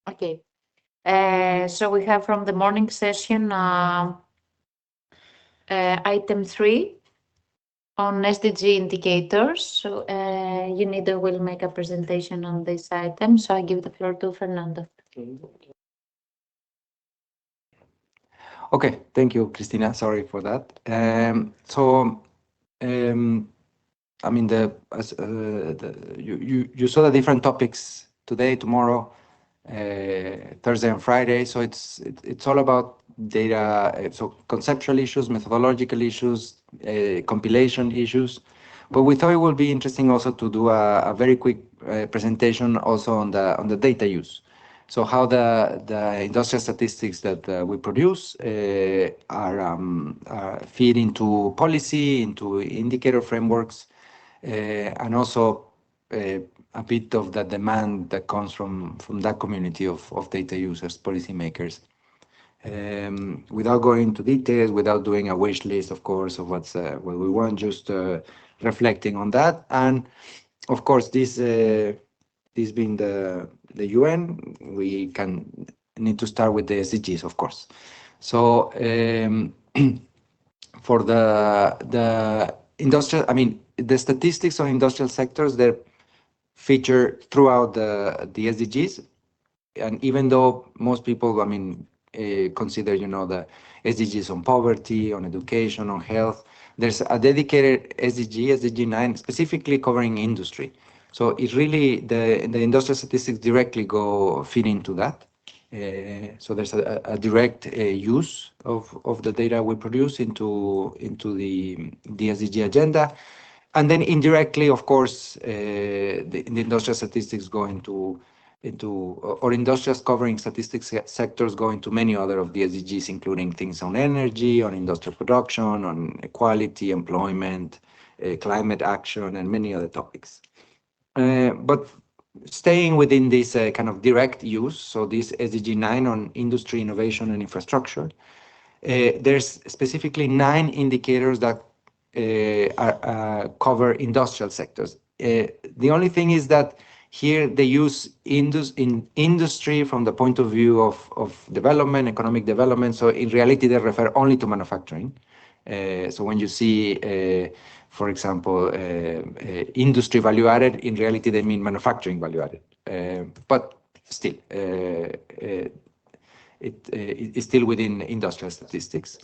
Okay. So we have from the morning session item 3 on SDG indicators. So Unida will make a presentation on this item. So I give the floor to Fernando. Okay, thank you, Christina. Sorry for that. I mean, you saw the different topics today, tomorrow, Thursday and Friday. So it's all about data, so conceptual issues, methodological issues, compilation issues. But we thought it would be interesting also to do a very quick presentation also on the data use. So how the industrial statistics that we produce are feed into policy, into indicator frameworks, and also a bit of the demand that comes from that community of data users, policymakers. Without going into details, without doing a wish list, of course, of what we want, just reflecting on that. And of course, this being the UN, we need to start with the SDGs, of course. So for the industrial, I mean, the statistics on industrial sectors, they're featured throughout the SDGs. And even though most people, I mean, consider, the SDGs on poverty, on education, on health, there's a dedicated SDG 9, specifically covering industry. So it really, the industrial statistics directly feed into that. So there's a direct use of the data we produce into the SDG agenda. And then indirectly, of course, the industrial statistics go into or industrials covering statistics sectors go into many other of the SDGs, including things on energy, on industrial production, on equality, employment, climate action, and many other topics. But staying within this kind of direct use, so this SDG 9 on industry, innovation, and infrastructure, there's specifically 9 indicators that cover industrial sectors. The only thing is that here they use in industry from the point of view of development, economic development. So in reality, they refer only to manufacturing. So when you see, for example, industry value added, in reality, they mean manufacturing value added. But still, it is still within industrial statistics.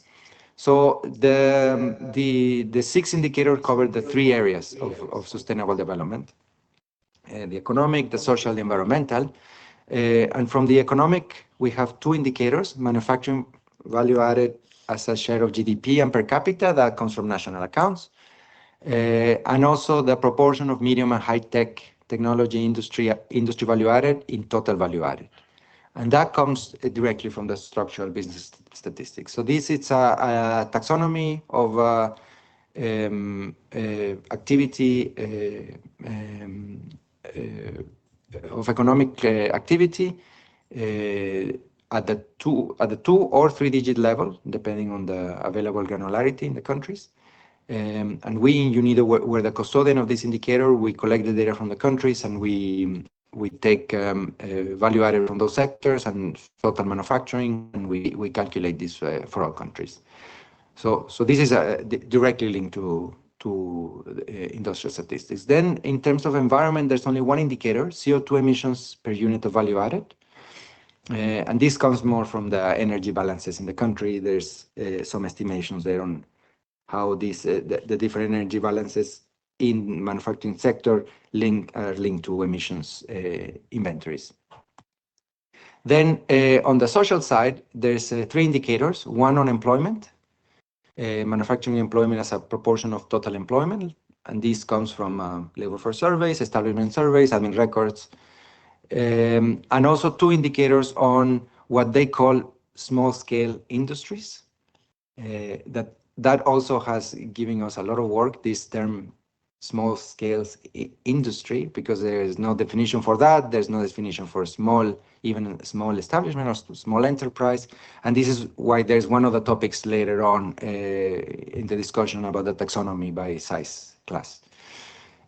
So the 6 indicators cover the 3 areas of sustainable development: the economic, the social, the environmental. And from the economic, we have 2 indicators: manufacturing value added as a share of GDP and per capita, that comes from national accounts, and also the proportion of medium and high tech technology industry value added in total value added. And that comes directly from the structural business statistics. So this is a taxonomy of activity, of economic activity at the 2 or 3-digit level, depending on the available granularity in the countries. And we in UNIDO, we're the custodian of this indicator. We collect the data from the countries, and we take value added from those sectors and total manufacturing, and we calculate this for all countries. So this is directly linked to industrial statistics. Then in terms of environment, there's only 1 indicator: CO2 emissions per unit of value added. And this comes more from the energy balances in the country. There's some estimations there on how these the different energy balances in manufacturing sector are linked to emissions inventories. Then on the social side, there's 3 indicators: 1 on employment, manufacturing employment as a proportion of total employment, and this comes from labor force surveys, establishment surveys, admin records, and also 2 indicators on what they call small-scale industries. That also has given us a lot of work, this term small scale industry, because there is no definition for that. There's no definition for even small establishment or small enterprise. And this is why there's one of the topics later on in the discussion about the taxonomy by size class.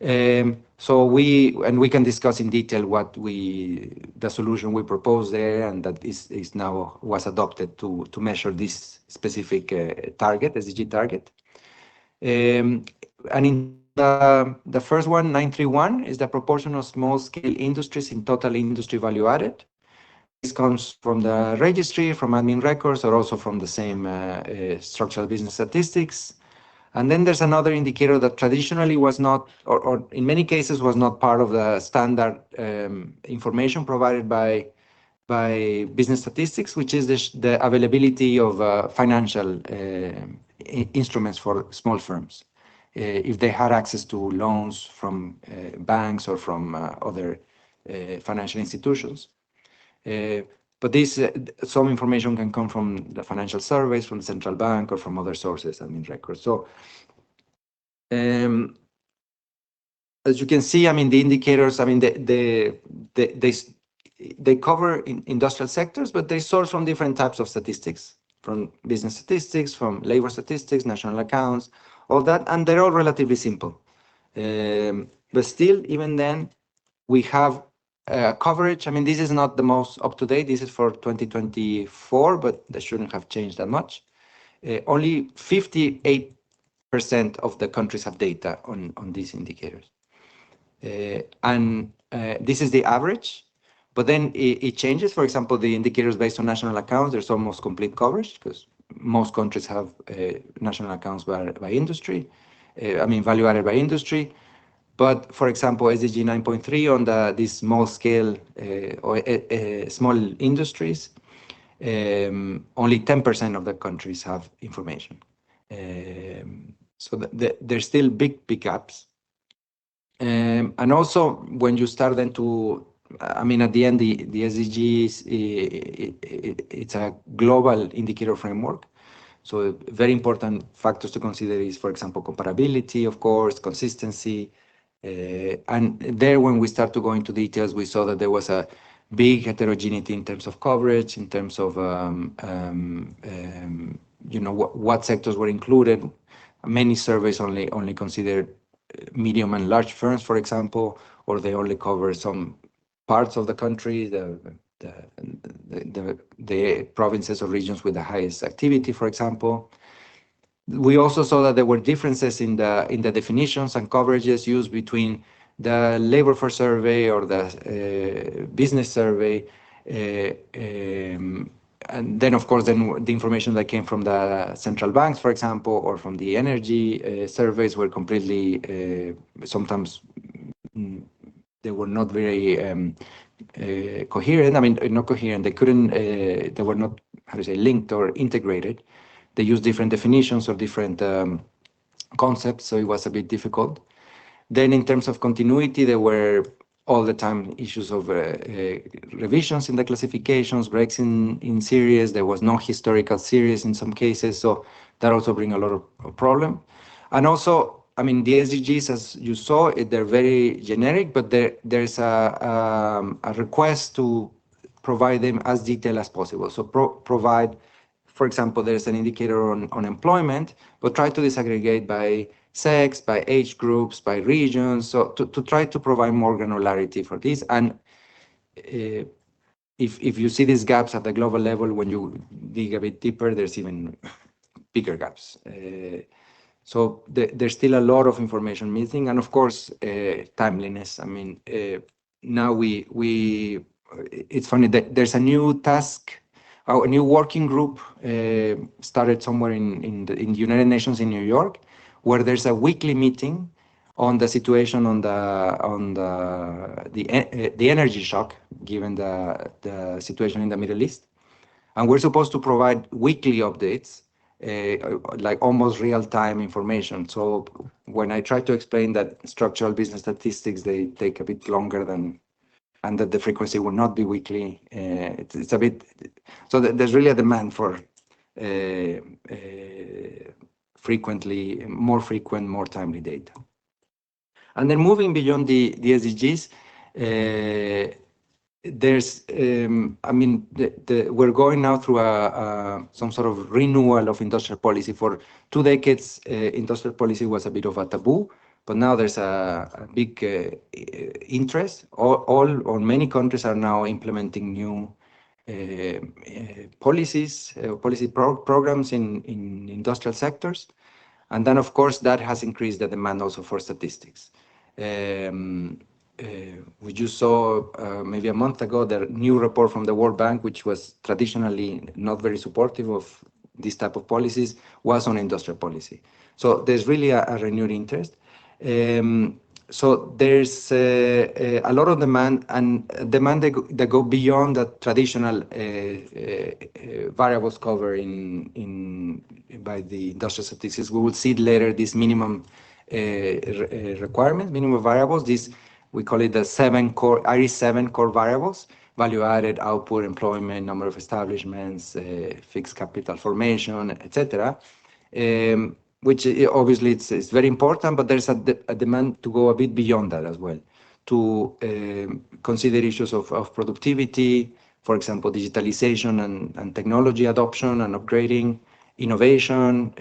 So we can discuss in detail the solution we proposed there, and that is now was adopted to measure this specific target, SDG target. And in terms of the first one, 931, is the proportion of small-scale industries in total industry value added. This comes from the registry, from admin records, or also from the same structural business statistics. And then there's another indicator that traditionally was not, or in many cases was not part of the standard information provided by business statistics, which is the availability of financial instruments for small firms. If they had access to loans from banks or from other financial institutions. But some information can come from the financial surveys, from the central bank, or from other sources, admin records. So, as you can see, I mean, the indicators, I mean, they cover industrial sectors, but they source from different types of statistics, from business statistics, from labor statistics, national accounts, all that, and they're all relatively simple. But still, even then, we have coverage. I mean, this is not the most up-to-date. This is for 2024, but that shouldn't have changed that much. Only 58% of the countries have data on these indicators. And this is the average, but then it changes. For example, the indicators based on national accounts, there's almost complete coverage because most countries have national accounts by industry, I mean, value added by industry. But for example, SDG 9.3 on these small scale or small industries, only 10% of the countries have information. So there's still big gaps. And also, when you start then I mean, at the end, the SDGs, it's a global indicator framework. So very important factors to consider is, for example, comparability, of course, consistency. And there, when we start to go into details, we saw that there was a big heterogeneity in terms of coverage, in terms of, you know, what sectors were included. Many surveys only consider medium and large firms, for example, or they only cover some parts of the country, the provinces or regions with the highest activity, for example. We also saw that there were differences in the definitions and coverages used between the labor force survey or the business survey, and then, of course, the information that came from the central banks, for example, or from the energy surveys were completely, sometimes they were not very coherent. I mean, not coherent. They couldn't, they were not, how to say, linked or integrated. They used different definitions or different concepts, so it was a bit difficult. Then in terms of continuity, there were all the time issues of revisions in the classifications, breaks in series. There was no historical series in some cases, so that also brings a lot of problem. And also, I mean, the SDGs, as you saw, they're very generic, but there's a request to provide them as detailed as possible. So provide, for example, there's an indicator on employment, but try to disaggregate by sex, by age groups, by regions, so to try to provide more granularity for this. And if you see these gaps at the global level, when you dig a bit deeper, there's even bigger gaps. So there's still a lot of information missing, and of course, timeliness. I mean, now it's funny that there's a new task, a new working group started somewhere in the United Nations in New York, where there's a weekly meeting on the situation on the energy shock, given the situation in the Middle East, and we're supposed to provide weekly updates, like almost real-time information. So when I try to explain that structural business statistics, they take a bit longer and that the frequency will not be weekly, it's a bit, so there's really a demand for more frequent, more timely data. And then moving beyond the SDGs, there's, I mean, we're going now through some sort of renewal of industrial policy. For 2 decades, industrial policy was a bit of a taboo, but now there's a big interest. Or many countries are now implementing new policy programs in industrial sectors. And then, of course, that has increased the demand also for statistics. We just saw maybe a month ago the new report from the World Bank, which was traditionally not very supportive of this type of policies, was on industrial policy. So there's really a renewed interest. So there's a lot of demand, and demand that go beyond the traditional variables covered by the industrial statistics. We will see later these minimum requirements, minimum variables. These, we call it the IRIS 7 core variables: value added, output, employment, number of establishments, fixed capital formation, etc. Which obviously it's very important, but there's a demand to go a bit beyond that as well, to consider issues of productivity, for example, digitalization and technology adoption and upgrading, innovation,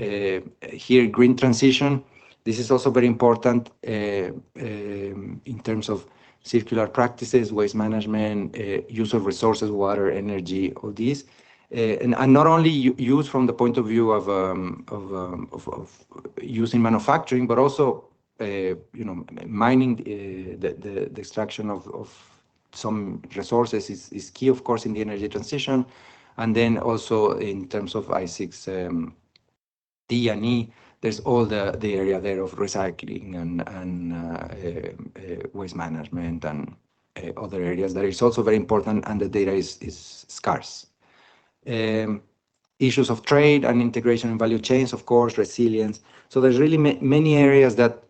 here green transition. This is also very important in terms of circular practices, waste management, use of resources, water, energy, all these. And not only use from the point of view of use in manufacturing, but also mining, the extraction of some resources is key, of course, in the energy transition. And then also in terms of I6 D and E, there's all the area there of recycling and waste management and other areas that is also very important, and the data is scarce. Issues of trade and integration in value chains, of course, resilience. So there's really many areas that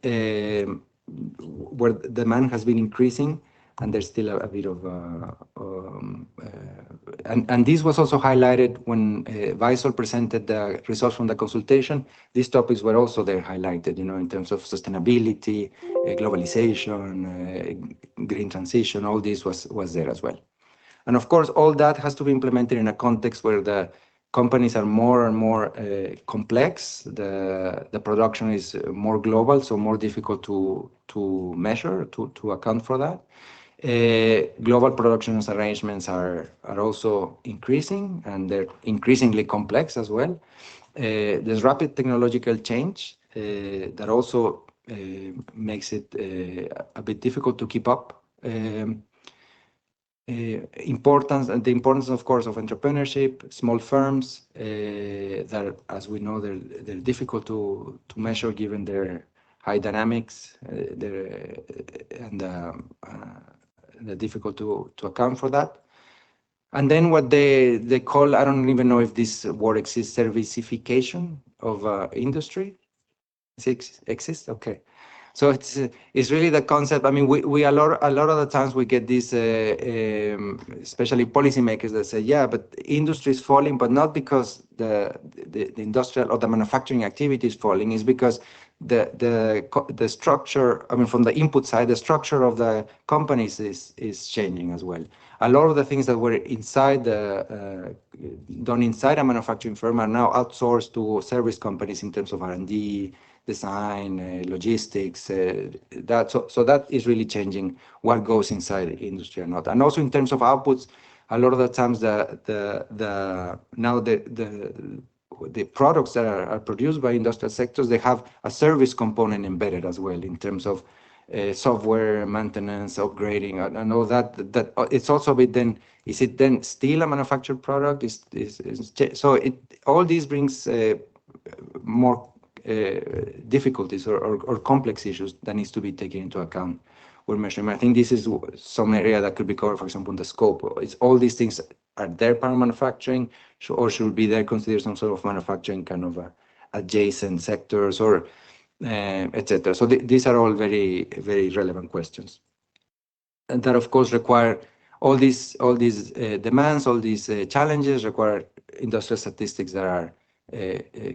where demand has been increasing, and there's still a bit of and this was also highlighted when Visol presented the results from the consultation. These topics were also there highlighted, in terms of sustainability, globalization, green transition. All this was there as well. And of course, all that has to be implemented in a context where the companies are more and more complex. The production is more global, so more difficult to measure, to account for that. Global production arrangements are also increasing, and they're increasingly complex as well. There's rapid technological change that also makes it a bit difficult to keep up. The importance, of course, of entrepreneurship, small firms that, as we know, they're difficult to measure given their high dynamics, and they're difficult to account for that. And then what they call, I don't even know if this word exists, servicification of industry. It exists? Okay. So it's really the concept. I mean, we a lot of the times we get these, especially policymakers that say, yeah, but industry is falling, but not because the industrial or the manufacturing activity is falling. It's because the structure, I mean, from the input side, the structure of the companies is changing as well. A lot of the things that were inside done inside a manufacturing firm are now outsourced to service companies in terms of R&D, design, logistics. So that is really changing what goes inside the industry or not. And also in terms of outputs, a lot of the times the products that are produced by industrial sectors, they have a service component embedded as well in terms of software maintenance, upgrading, and all that. That it's also a bit then. Is it then still a manufactured product? So all this brings more difficulties or complex issues that needs to be taken into account when measuring. I think this is some area that could be covered, for example, in the scope. It's all these things are there part of manufacturing, or should be there considered some sort of manufacturing kind of adjacent sectors, or etc. So these are all very, very relevant questions, and that of course require all these demands, all these challenges require industrial statistics that are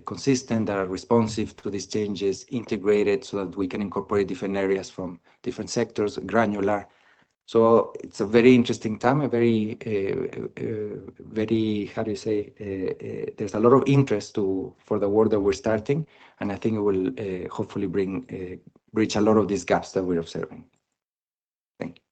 consistent, that are responsive to these changes, integrated so that we can incorporate different areas from different sectors, granular. So it's a very interesting time, a very, how do you say, there's a lot of interest for the work that we're starting, and I think it will hopefully bring bridge a lot of these gaps that we're observing. Thank you.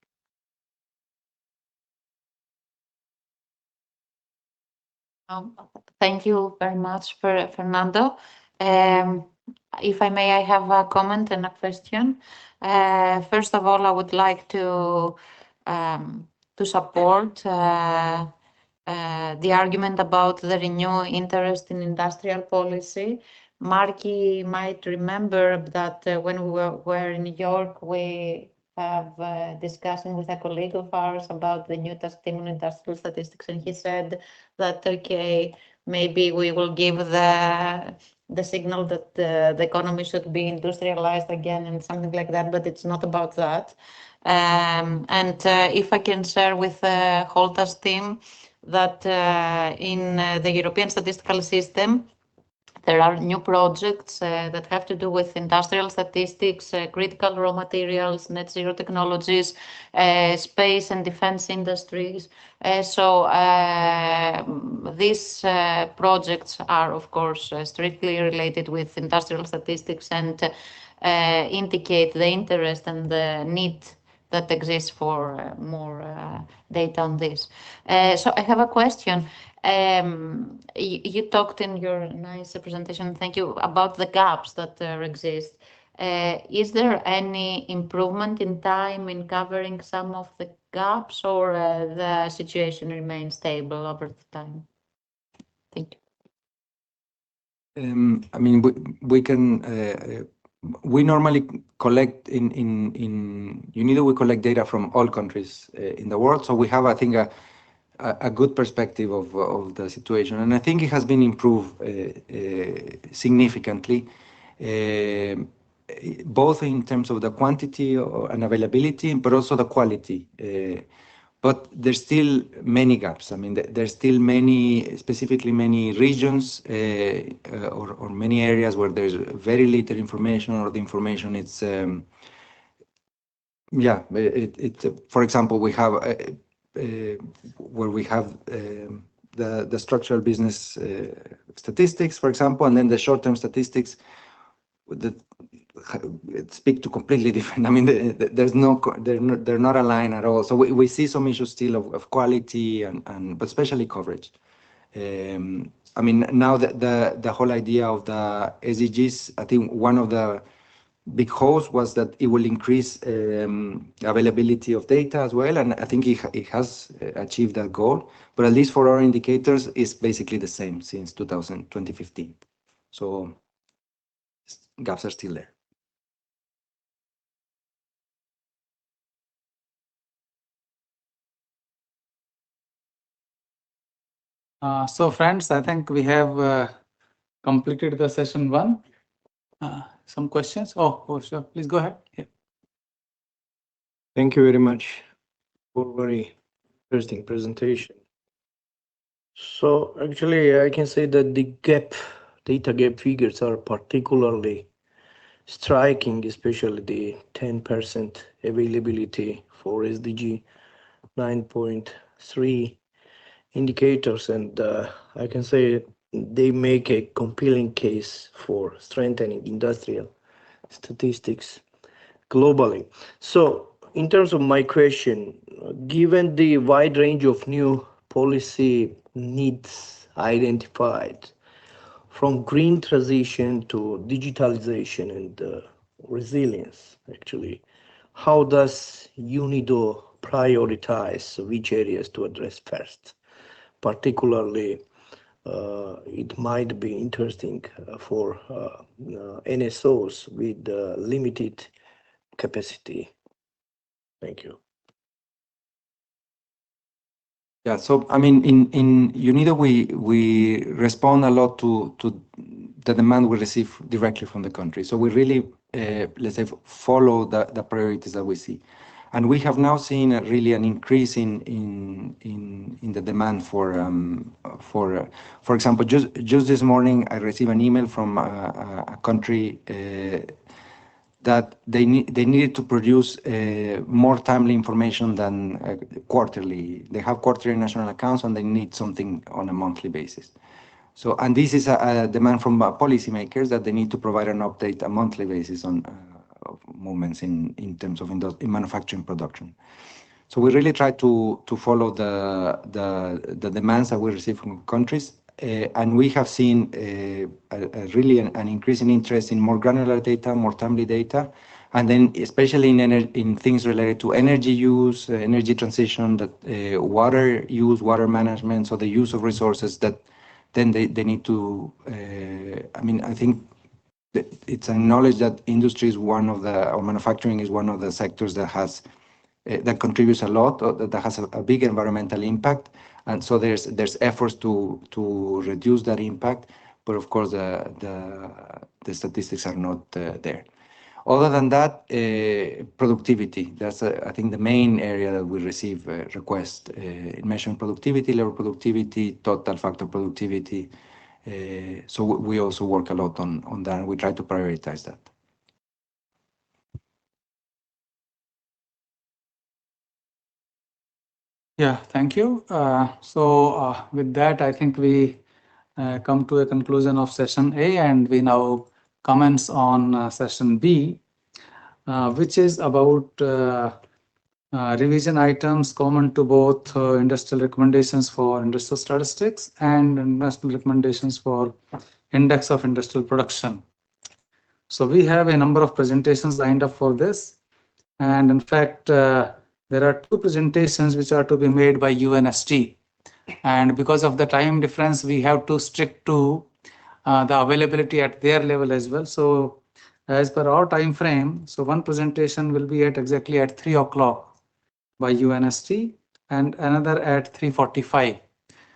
Thank you very much, Fernando. If I may, I have a comment and a question. First of all, I would like to support the argument about the renewed interest in industrial policy. Marky might remember that when we were in New York, we have discussing with a colleague of ours about the new team on industrial statistics, and he said that okay, maybe we will give the signal that the economy should be industrialized again and something like that, but it's not about that. And if I can share with Holta's team that in the European statistical system, there are new projects that have to do with industrial statistics, critical raw materials, net zero technologies, space and defense industries. So these projects are, of course, strictly related with industrial statistics and indicate the interest and the need that exists for more data on this. So I have a question. You talked in your nice presentation, thank you, about the gaps that exist. Is there any improvement in time in covering some of the gaps, or the situation remains stable over the time? Thank you. I mean, we can. We normally collect in UNIDO. We collect data from all countries in the world, so we have, I think, a good perspective of the situation, and I think it has been improved significantly, both in terms of the quantity and availability, but also the quality. But there's still many gaps. I mean, there's still specifically many regions or many areas where there's very little information, or the information it's for example, we have where we have the structural business statistics, for example, and then the short-term statistics that speak to completely different. I mean, they're not aligned at all. So we see some issues still of quality but especially coverage. I mean, now the whole idea of the SDGs, I think one of the big hopes was that it will increase availability of data as well, and I think it has achieved that goal. But at least for our indicators, it's basically the same since 2015. So gaps are still there. So friends, I think we have completed the session 1. Some questions? Oh, sure. Please go ahead. Yeah. Thank you very much for a very interesting presentation. So actually, I can say that the data gap figures are particularly striking, especially the 10% availability for SDG 9.3 indicators, and I can say they make a compelling case for strengthening industrial statistics globally. So in terms of my question, given the wide range of new policy needs identified, from green transition to digitalization and resilience, actually, how does UNIDO prioritize which areas to address first? Particularly, it might be interesting for NSOs with limited capacity. Thank you. Yeah, so I mean, in UNIDO, we respond a lot to the demand we receive directly from the country. So we really, let's say, follow the priorities that we see. And we have now seen really an increase in the demand for example, just this morning, I received an email from a country that they needed to produce more timely information than quarterly. They have quarterly national accounts, and they need something on a monthly basis. So, and this is a demand from policymakers that they need to provide an update a monthly basis on movements in terms of in manufacturing production. So we really try to follow the demands that we receive from countries, and we have seen really an increasing interest in more granular data, more timely data, and then especially in things related to energy use, energy transition, that water use, water management, so the use of resources that then they need to. I mean, I think it's acknowledged that industry is one of or manufacturing is one of the sectors that has that contributes a lot, or that has a big environmental impact, and so there's efforts to reduce that impact, but of course the statistics are not there. Other than that, productivity, that's I think the main area that we receive requests, measuring productivity, labor productivity, total factor productivity. So we also work a lot on that, and we try to prioritize that. Yeah, thank you. With that, I think we come to a conclusion of session A, and we now commence on session B, which is about revision items common to both industrial recommendations for industrial statistics and industrial recommendations for index of industrial production. So we have a number of presentations lined up for this, and in fact, there are two presentations which are to be made by UNST, and because of the time difference, we have to stick to the availability at their level as well. So as per our time frame, so one presentation will be exactly at 3 o'clock by UNST and another at 3:45.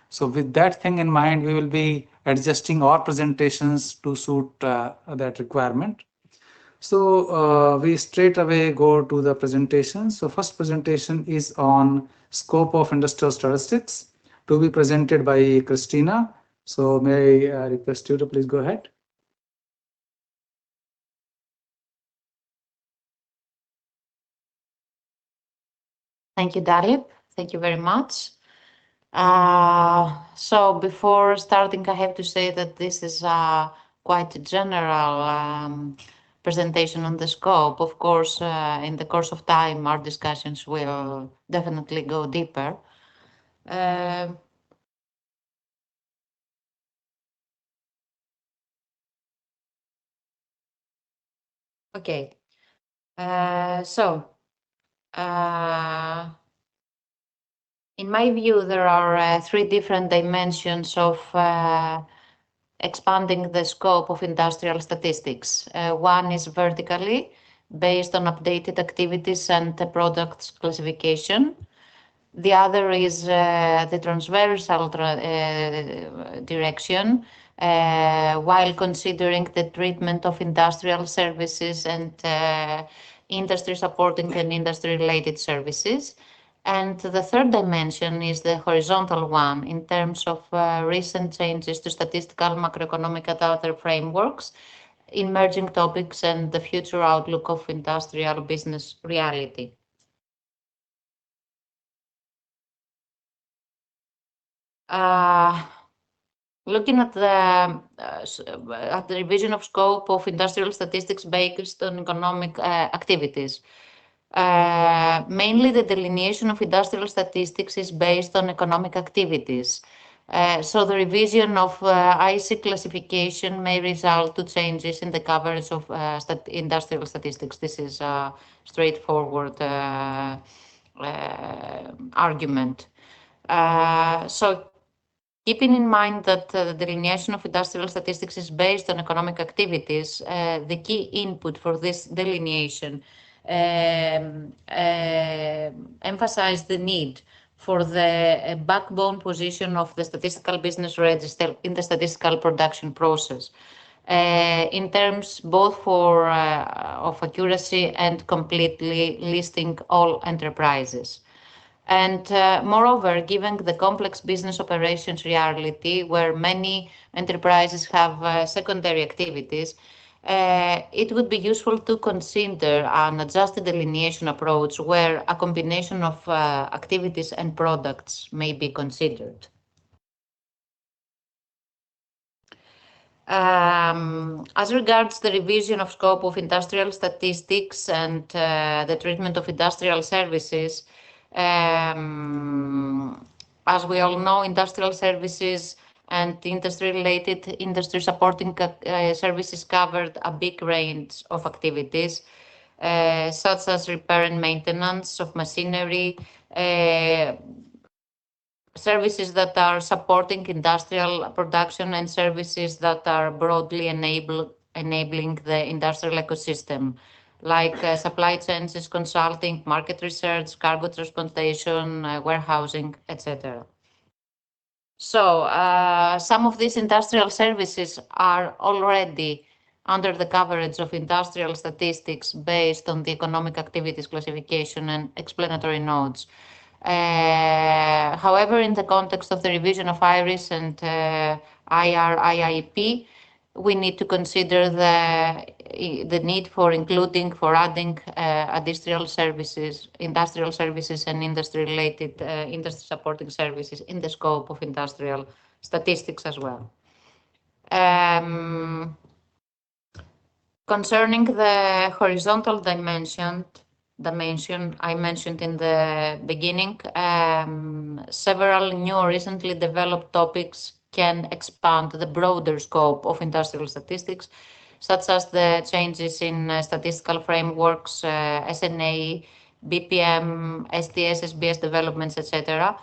So with that thing in mind, we will be adjusting our presentations to suit that requirement. So we straight away go to the presentation. So first presentation is on scope of industrial statistics, to be presented by Christina. So may I request you to please go ahead. Thank you, Dalip. Thank you very much. So before starting, I have to say that this is quite a general presentation on the scope. Of course, in the course of time, our discussions will definitely go deeper. Okay. In my view, there are three different dimensions of expanding the scope of industrial statistics. One is vertically, based on updated activities and products classification. The other is the transversal direction, while considering the treatment of industrial services and industry supporting and industry-related services. And the third dimension is the horizontal one in terms of recent changes to statistical, macroeconomic, and other frameworks, emerging topics, and the future outlook of industrial business reality. Looking at the revision of scope of industrial statistics based on economic activities. Mainly the delineation of industrial statistics is based on economic activities. So the revision of IC classification may result to changes in the coverage of industrial statistics. This is a straightforward argument. So keeping in mind that the delineation of industrial statistics is based on economic activities, the key input for this delineation emphasize the need for the backbone position of the statistical business register in the statistical production process, in terms both of accuracy and completely listing all enterprises. And moreover, given the complex business operations reality where many enterprises have secondary activities, it would be useful to consider an adjusted delineation approach where a combination of activities and products may be considered. As regards the revision of scope of industrial statistics and the treatment of industrial services, as we all know, industrial services and industry-related industry supporting services covered a big range of activities, such as repair and maintenance of machinery, services that are supporting industrial production, and services that are broadly enabling the industrial ecosystem, like supply chains, consulting, market research, cargo transportation, warehousing, etc. So some of these industrial services are already under the coverage of industrial statistics based on the economic activities classification and explanatory notes. However, in the context of the revision of IRIS and IRIP, we need to consider the need for adding industrial services and industry-related industry supporting services in the scope of industrial statistics as well. Concerning the horizontal dimension I mentioned in the beginning, several new recently developed topics can expand the broader scope of industrial statistics, such as the changes in statistical frameworks, SNA, BPM, STS, SBS developments, etc.,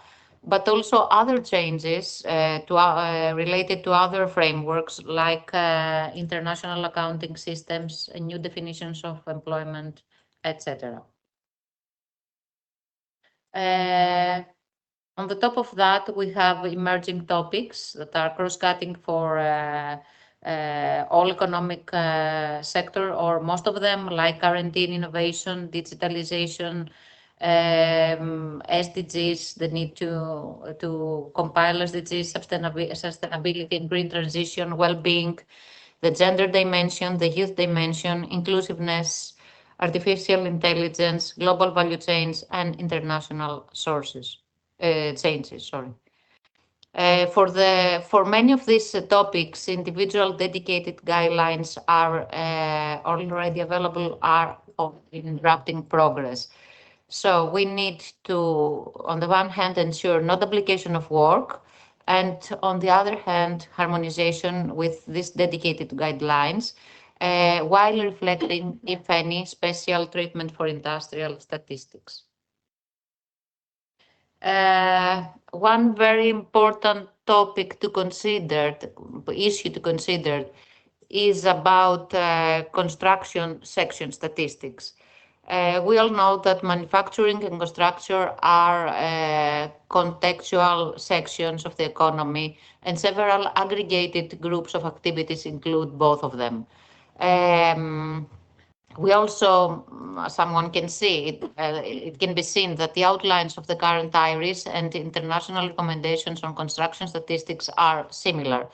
but also other changes related to other frameworks like international accounting systems, new definitions of employment, etc. On the top of that, we have emerging topics that are cross-cutting for all economic sector, or most of them, like R&D and innovation, digitalization, SDGs, the need to compile SDGs, sustainability and green transition, well-being, the gender dimension, the youth dimension, inclusiveness, artificial intelligence, global value chains, and international changes. For many of these topics, individual dedicated guidelines are already available, are in drafting progress. So we need to, on the one hand, ensure no duplication of work, and on the other hand, harmonization with these dedicated guidelines, while reflecting, if any, special treatment for industrial statistics. One very important topic to consider, issue to consider, is about construction section statistics. We all know that manufacturing and construction are contextual sections of the economy, and several aggregated groups of activities include both of them. We also, someone can see, it can be seen that the outlines of the current IRIS and international recommendations on construction statistics are similar.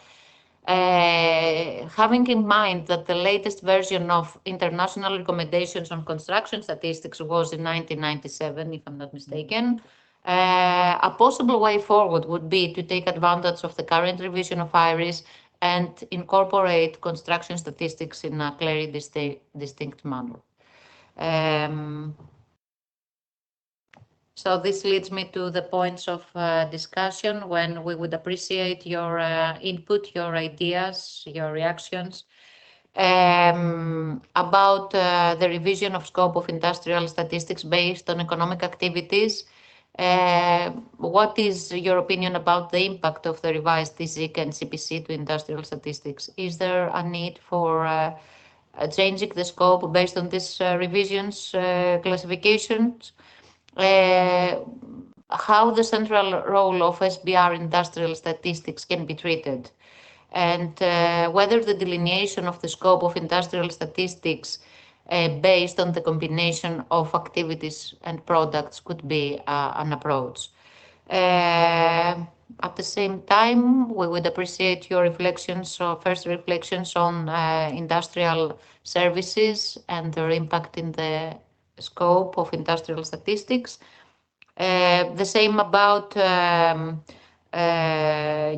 Having in mind that the latest version of international recommendations on construction statistics was in 1997, if I'm not mistaken, a possible way forward would be to take advantage of the current revision of IRIS and incorporate construction statistics in a clearly distinct manner. So this leads me to the points of discussion, when we would appreciate your input, your ideas, your reactions about the revision of scope of industrial statistics based on economic activities. What is your opinion about the impact of the revised TSIC and CPC to industrial statistics? Is there a need for changing the scope based on these revisions, classifications? How the central role of SBR industrial statistics can be treated, and whether the delineation of the scope of industrial statistics based on the combination of activities and products could be an approach. At the same time, we would appreciate your reflections, or first reflections on industrial services and their impact in the scope of industrial statistics. The same about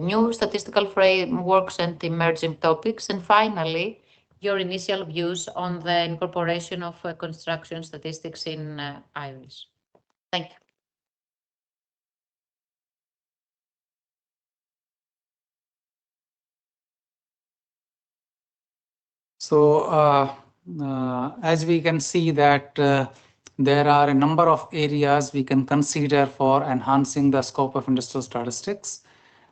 new statistical frameworks and emerging topics, and finally, your initial views on the incorporation of construction statistics in IRIS. Thank you. So as we can see that there are a number of areas we can consider for enhancing the scope of industrial statistics.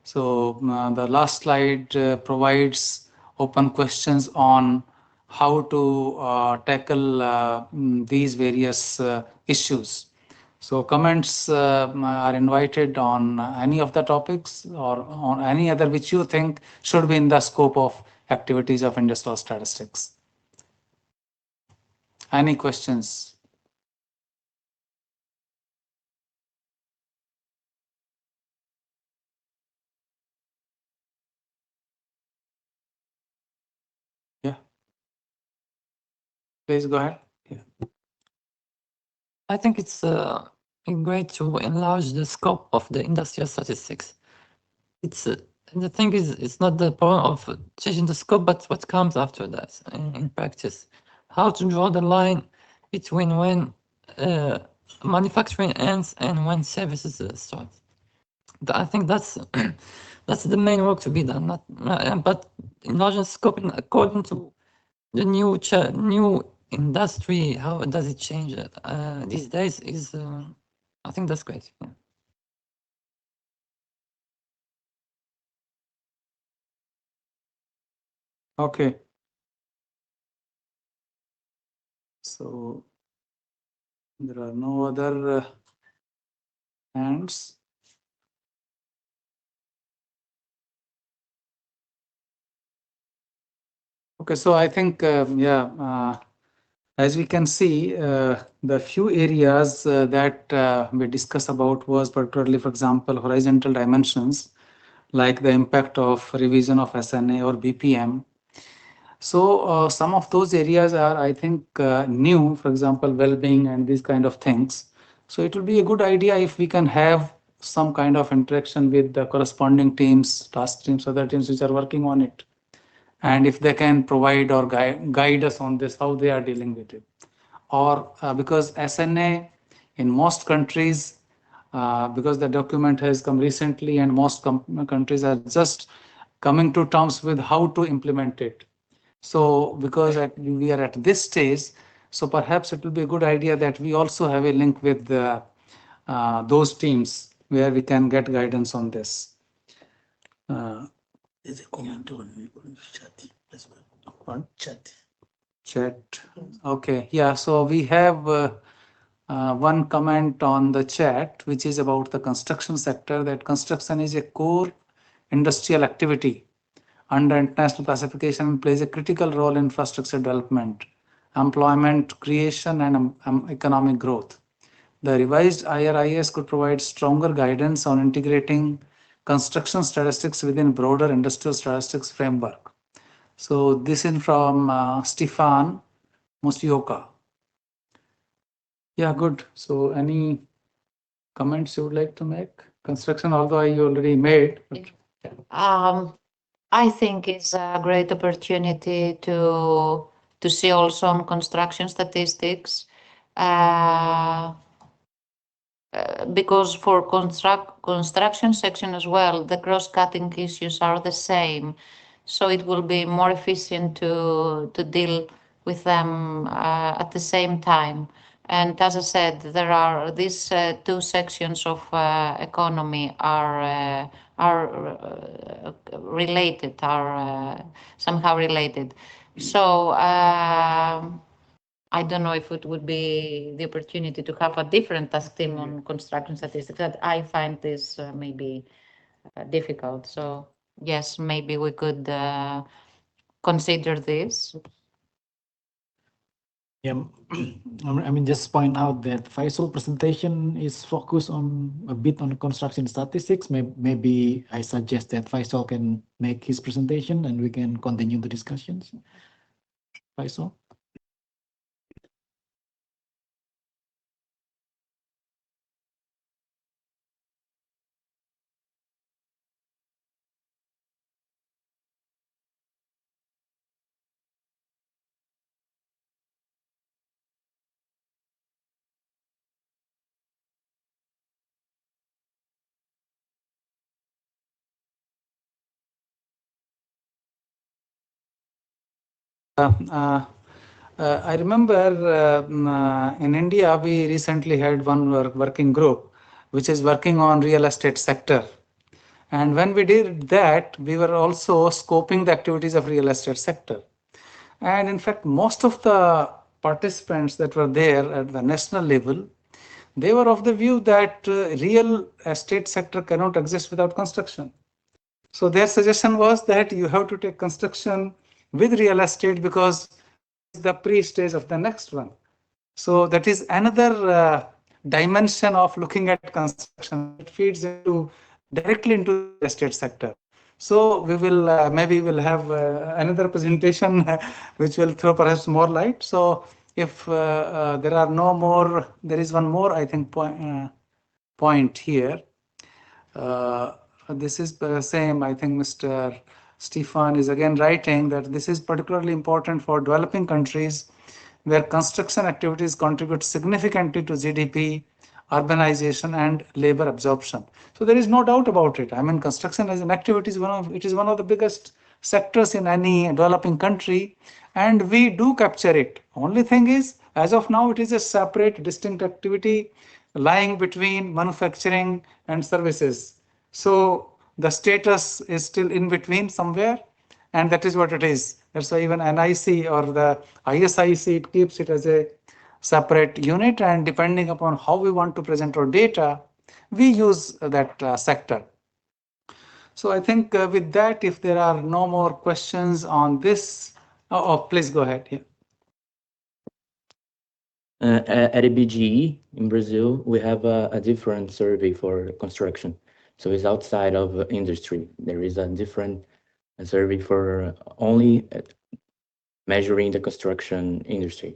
So the last slide provides open questions on how to tackle these various issues. So comments are invited on any of the topics or on any other which you think should be in the scope of activities of industrial statistics. Any questions? Yeah. Please go ahead. Yeah. I think it's great to enlarge the scope of the industrial statistics. It's the thing is, it's not the problem of changing the scope, but what comes after that in practice. How to draw the line between when manufacturing ends and when services start. I think that's that's the main work to be done. Not, but enlarging scope according to the new industry. How does it change these days? Is I think that's great. Yeah. Okay. So there are no other hands. Okay, so I think, as we can see, the few areas that we discussed about was particularly, for example, horizontal dimensions, like the impact of revision of SNA or BPM. So some of those areas are, I think, new, for example, well-being and these kind of things. So it will be a good idea if we can have some kind of interaction with the corresponding teams, task teams, other teams which are working on it. And if they can provide or guide us on this, how they are dealing with it. Or because SNA in most countries, because the document has come recently and most countries are just coming to terms with how to implement it. So because we are at this stage, so perhaps it will be a good idea that we also have a link with those teams where we can get guidance on this. There's a comment on chat as well. On chat. Chat. Okay. Yeah. So we have one comment on the chat, which is about the construction sector, that construction is a core industrial activity under international classification and plays a critical role in infrastructure development, employment creation, and economic growth. The revised IRIS could provide stronger guidance on integrating construction statistics within broader industrial statistics framework. So this is from Stefan Musioka. Yeah, good. So any comments you would like to make? Construction, although I already made. But... I think it's a great opportunity to see also on construction statistics. Because for construction section as well, the cross-cutting issues are the same. So it will be more efficient to deal with them at the same time. And as I said, there are these two sections of economy are related, are somehow related. So I don't know if it would be the opportunity to have a different task team on construction statistics. That I find this maybe difficult. So yes, maybe we could consider this. Yeah, I mean, just point out that Faisal presentation is focused on a bit on construction statistics. Maybe I suggest that Faisal can make his presentation and we can continue the discussions. Faisal. I remember in India, we recently had one working group which is working on real estate sector. And when we did that, we were also scoping the activities of real estate sector. And in fact, most of the participants that were there at the national level, they were of the view that real estate sector cannot exist without construction. So their suggestion was that you have to take construction with real estate because that is the pre-stage of the next one. So that is another dimension of looking at construction. So it feeds into directly into the real estate sector. So we will maybe we'll have another presentation which will throw perhaps more light. So if there are no more, there is one more I think point here. This is the same. I think Mr. Stefan is again writing that this is particularly important for developing countries where construction activities contribute significantly to GDP, urbanization, and labor absorption. So there is no doubt about it. I mean, construction as an activity is one of the biggest sectors in any developing country, and we do capture it. Only thing is, as of now, it is a separate, distinct activity lying between manufacturing and services. So the status is still in between somewhere, and that is what it is. That's why even NIC or the ISIC, it keeps it as a separate unit, and depending upon how we want to present our data, we use that sector. So I think with that, if there are no more questions on this, please go ahead. Yeah. At ABGE in Brazil, we have a different survey for construction. So it's outside of industry. There is a different survey for only measuring the construction industry.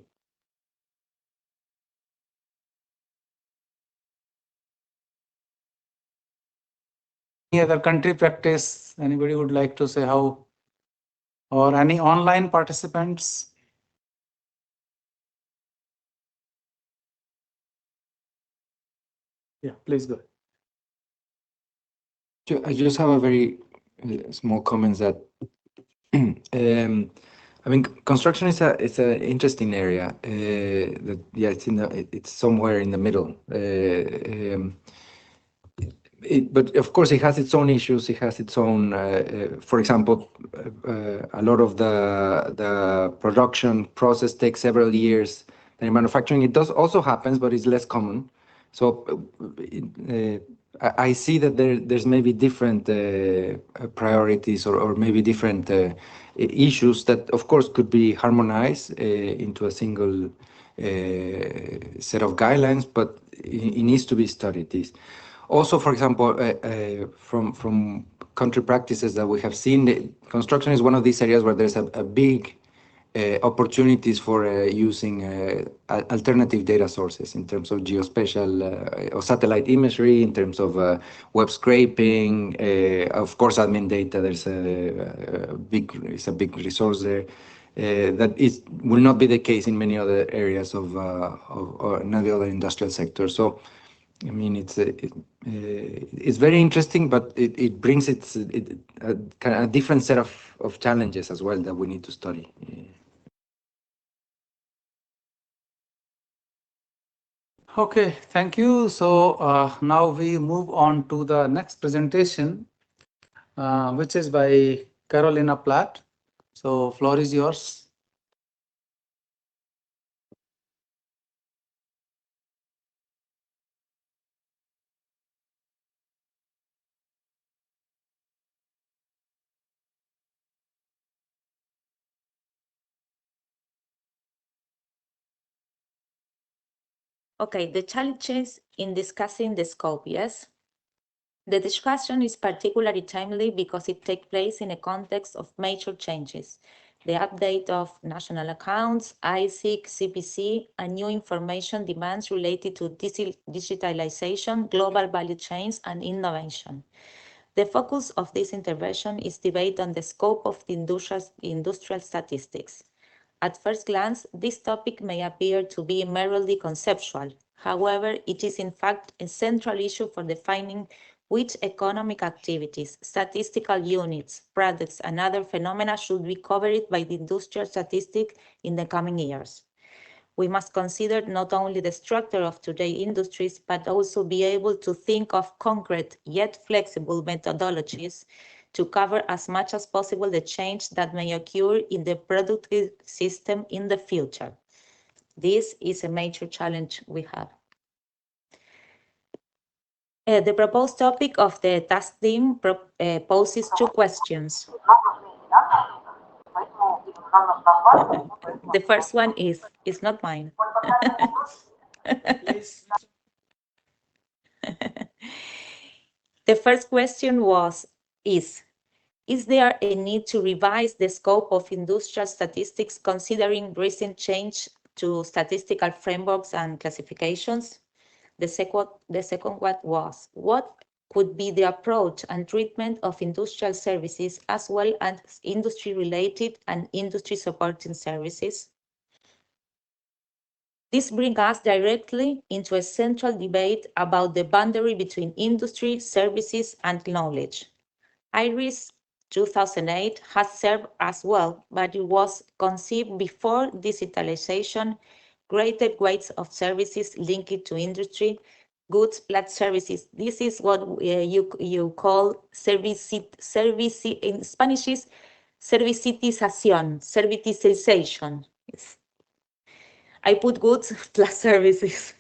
Any other country practice? Anybody would like to say how? Or any online participants? Yeah, please go ahead. I just have a very small comments that I mean, construction is an interesting area. That, yeah, it's somewhere in the middle. But of course, it has its own issues. It has its own, for example, a lot of the production process takes several years. And in manufacturing, it does also happens, but it's less common. So I see that there's maybe different priorities or maybe different issues that, of course, could be harmonized into a single set of guidelines, but it needs to be studied. This. Also, for example, from country practices that we have seen, construction is one of these areas where there's a big opportunities for using alternative data sources in terms of geospatial or satellite imagery, in terms of web scraping, of course, admin data. There's a big resource there. That will not be the case in many other areas of any other industrial sector. So, I mean, it's very interesting, but it brings a kind of a different set of challenges as well that we need to study. Okay, thank you. So now we move on to the next presentation, which is by Carolina Platt. So floor is yours. Okay, the challenges in discussing the scope, yes? The discussion is particularly timely because it takes place in a context of major changes. The update of national accounts, ISIC, CPC, and new information demands related to digitalization, global value chains, and innovation. The focus of this intervention is debate on the scope of the industrial statistics. At first glance, this topic may appear to be merely conceptual. However, it is in fact a central issue for defining Which economic activities, statistical units, products, and other phenomena should be covered by the industrial statistic in the coming years? We must consider not only the structure of today's industries, but also be able to think of concrete yet flexible methodologies to cover as much as possible the change that may occur in the productive system in the future. This is a major challenge we have. The proposed topic of the task team poses two questions. The first one is not mine. The first question is there a need to revise the scope of industrial statistics considering recent change to statistical frameworks and classifications? The second one was, what could be the approach and treatment of industrial services as well as industry-related and industry-supporting services? This brings us directly into a central debate about the boundary between industry, services, and knowledge. IRIS 2008 has served as well, but it was conceived before digitalization, greater weights of services linked to industry, goods plus services. This is what you call in Spanish is servitization. I put goods plus services.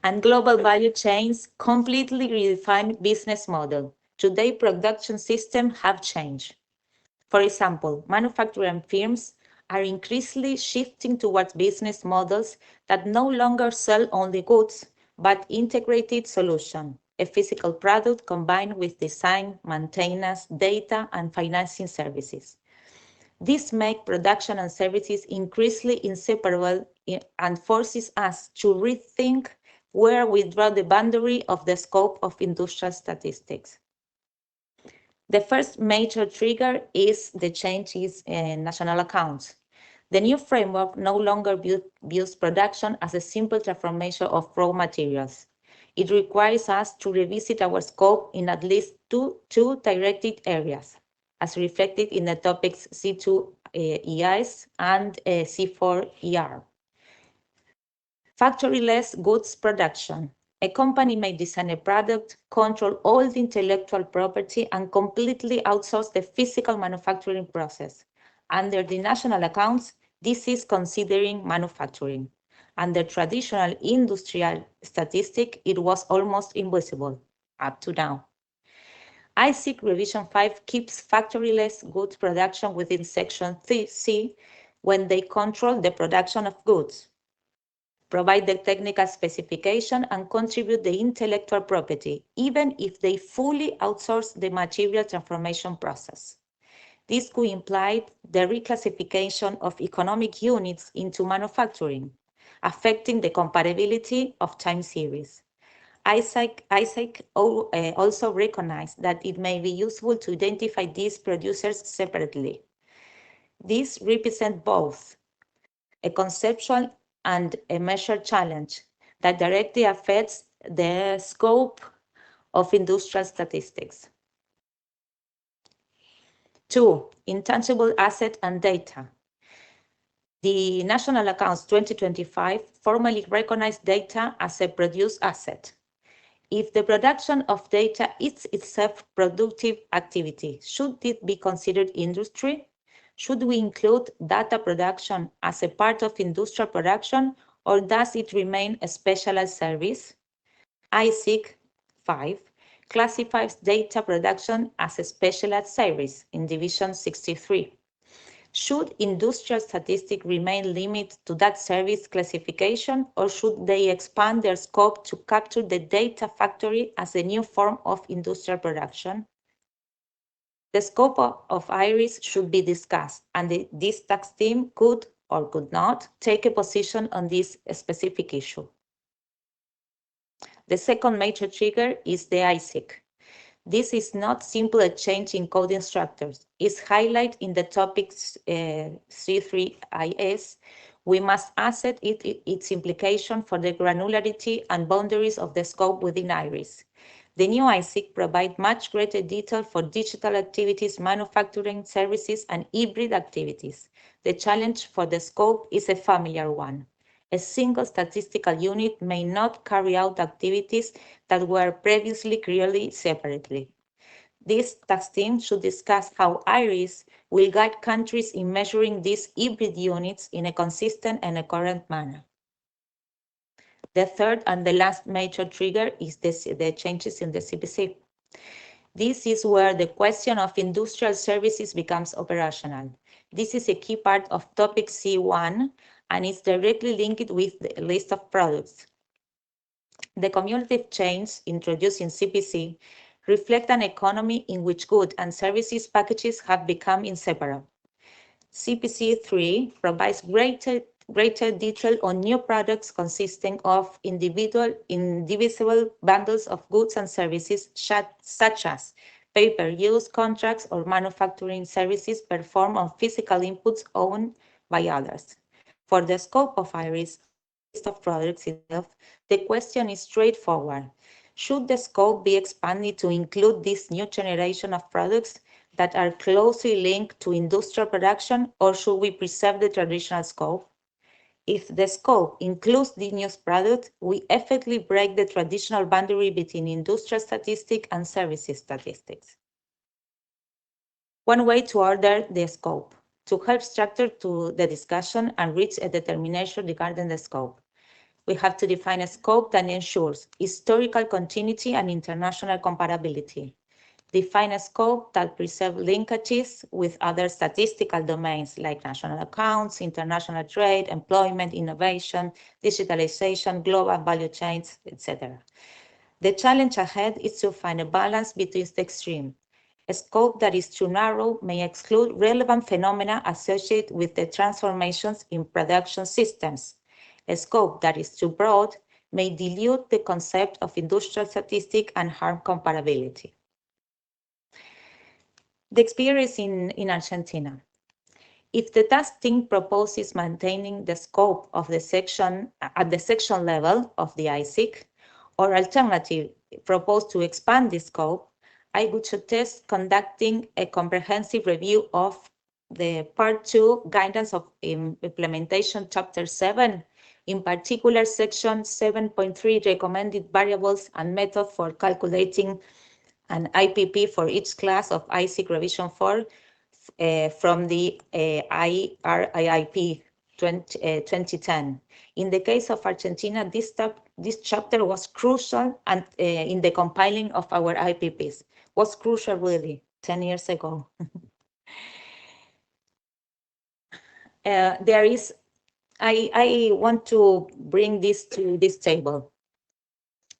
And global value chains completely redefine business model. Today, production systems have changed. For example, manufacturing firms are increasingly shifting towards business models that no longer sell only goods, but integrated solution, a physical product combined with design, maintenance, data, and financing services. This makes production and services increasingly inseparable and forces us to rethink where we draw the boundary of the scope of industrial statistics. The first major trigger is the changes in national accounts. The new framework no longer views production as a simple transformation of raw materials. It requires us to revisit our scope in at least two directed areas, as reflected in the topics C2EIs and C4ER. Factory-less goods production. A company may design a product, control all the intellectual property, and completely outsource the physical manufacturing process. Under the national accounts, this is considering manufacturing. Under traditional industrial statistic, it was almost invisible, up to now. ISIC Revision 5 keeps factory-less goods production within Section 3C when they control the production of goods, provide the technical specification, and contribute the intellectual property, even if they fully outsource the material transformation process. This could imply the reclassification of economic units into manufacturing, affecting the comparability of time series. ISIC also recognized that it may be useful to identify these producers separately. This represents both a conceptual and a measure challenge that directly affects the scope of industrial statistics. 2, intangible asset and data. The National Accounts 2025 formally recognized data as a produced asset. If the production of data is itself productive activity, should it be considered industry? Should we include data production as a part of industrial production, or does it remain a specialized service? ISIC 5 classifies data production as a specialized service in Division 63. Should industrial statistics remain limited to that service classification, or should they expand their scope to capture the data factory as a new form of industrial production? The scope of IRIS should be discussed, and this task team could or could not take a position on this specific issue. The second major trigger is the ISIC. This is not simply a change in coding structures. It's highlighted in the topics C3IS. We must assess its implication for the granularity and boundaries of the scope within IRIS. The new ISIC provides much greater detail for digital activities, manufacturing, services, and hybrid activities. The challenge for the scope is a familiar one. A single statistical unit may not carry out activities that were previously clearly separately. This task team should discuss how IRIS will guide countries in measuring these hybrid units in a consistent and a current manner. The third and the last major trigger is the changes in the CPC. This is where the question of industrial services becomes operational. This is a key part of topic C1 and is directly linked with the list of products. The cumulative change introduced in CPC reflect an economy in which goods and services packages have become inseparable. CPC 3 provides greater detail on new products consisting of indivisible bundles of goods and services such as pay-per-use contracts or manufacturing services performed on physical inputs owned by others. For the scope of IRIS, the list of products itself, the question is straightforward. Should the scope be expanded to include this new generation of products that are closely linked to industrial production, or should we preserve the traditional scope? If the scope includes the new product, we effectively break the traditional boundary between industrial statistics and services statistics. One way to order the scope, to help structure to the discussion and reach a determination regarding the scope. We have to define a scope that ensures historical continuity and international comparability. Define a scope that preserves linkages with other statistical domains like national accounts, international trade, employment, innovation, digitalization, global value chains, etc. The challenge ahead is to find a balance between the extremes. A scope that is too narrow may exclude relevant phenomena associated with the transformations in production systems. A scope that is too broad may dilute the concept of industrial statistics and harm comparability. The experience in Argentina. If the task team proposes maintaining the scope of the section at the section level of the ISIC, or alternative propose to expand the scope, I would suggest conducting a comprehensive review of the Part 2 Guidance of Implementation Chapter 7, in particular Section 7.3 Recommended Variables and Method for Calculating an IPP for each class of ISIC Revision 4 from the IRIP 2010. In the case of Argentina, this chapter was crucial and in the compiling of our IPPs. Was crucial really 10 years ago. I want to bring this to this table.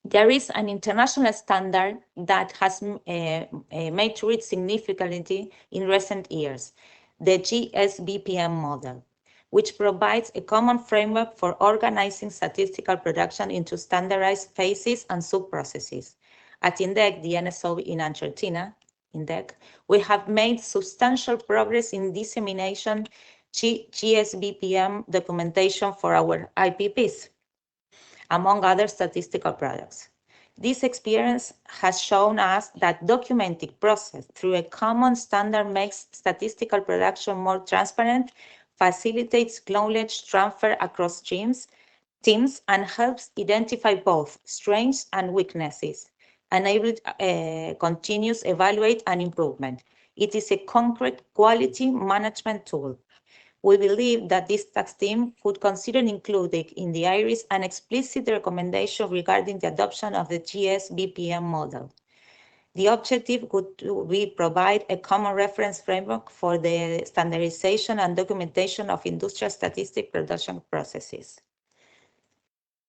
There is an international standard that has matured significantly in recent years, the GSBPM model, which provides a common framework for organizing statistical production into standardized phases and sub-processes. At INDEC, the NSO in Argentina, INDEC, we have made substantial progress in dissemination GSBPM documentation for our IPPs, among other statistical products. This experience has shown us that documenting process through a common standard makes statistical production more transparent, facilitates knowledge transfer across teams, and helps identify both strengths and weaknesses, enable continuous evaluate and improvement. It is a concrete quality management tool. We believe that this task team could consider including in the IRIS an explicit recommendation regarding the adoption of the GSBPM model. The objective would be provide a common reference framework for the standardization and documentation of industrial statistic production processes.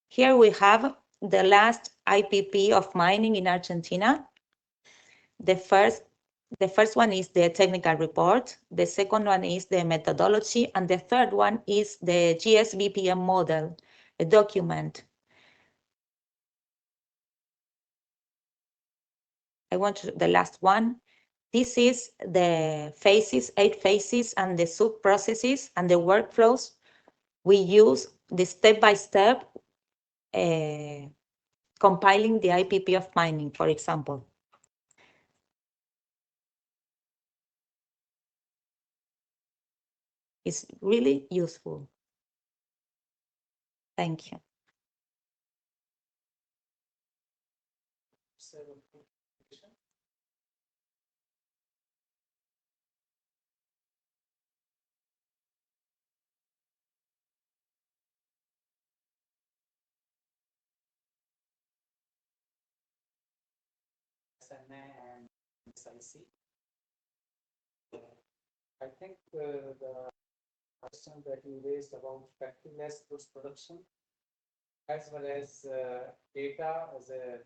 Here we have the last IPP of mining in Argentina. The first one is the technical report, the second one is the methodology, and the third one is the GSBPM model, a document. The last one. This is the phases, 8 phases, and the sub-processes and the workflows. We use the step-by-step compiling the IPP of mining, for example. It's really useful. Thank you. SNA and SIC. I think the question that you raised about factory-less goods production, as well as data as a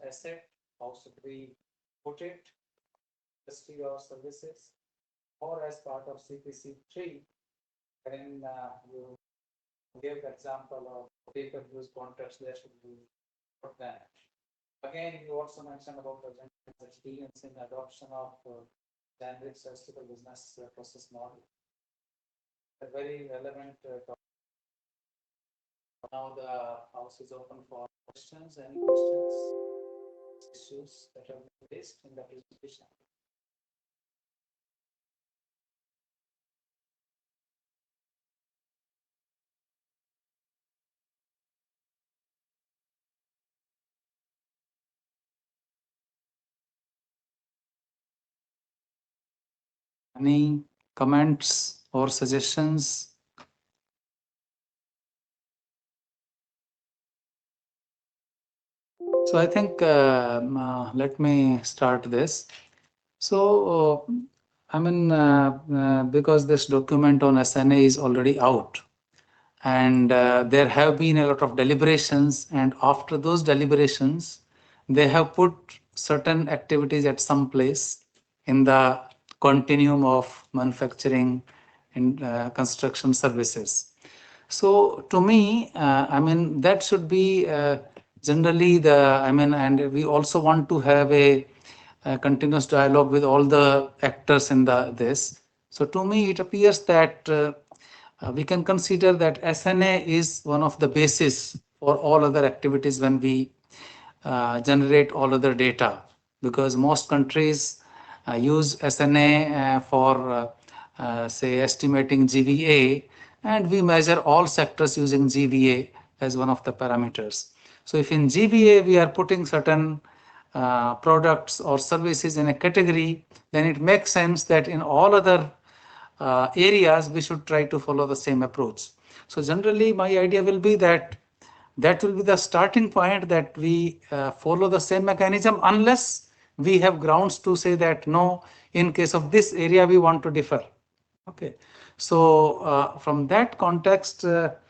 asset, how should we put it, industry or services, or as part of CPC3, when you gave the example of pay-per-use contracts, there should be put that. Again, you also mentioned about the experience in adoption of generic statistical business process model. A very relevant topic. Now the house is open for questions. Any questions, issues that have been raised in the presentation? Any comments or suggestions? So I think let me start this. So I mean, because this document on SNA is already out, and there have been a lot of deliberations, and after those deliberations, they have put certain activities at some place in the continuum of manufacturing and construction services. So to me, I mean, that should be generally I mean, and we also want to have a continuous dialogue with all the actors in this. So to me, it appears that we can consider that SNA is one of the basis for all other activities when we generate all other data, because most countries use SNA for say estimating GVA, and we measure all sectors using GVA as one of the parameters. So if in GVA we are putting certain products or services in a category, then it makes sense that in all other areas we should try to follow the same approach. So generally my idea will be that will be the starting point, that we follow the same mechanism, unless we have grounds to say that no, in case of this area we want to differ. Okay, so from that context, for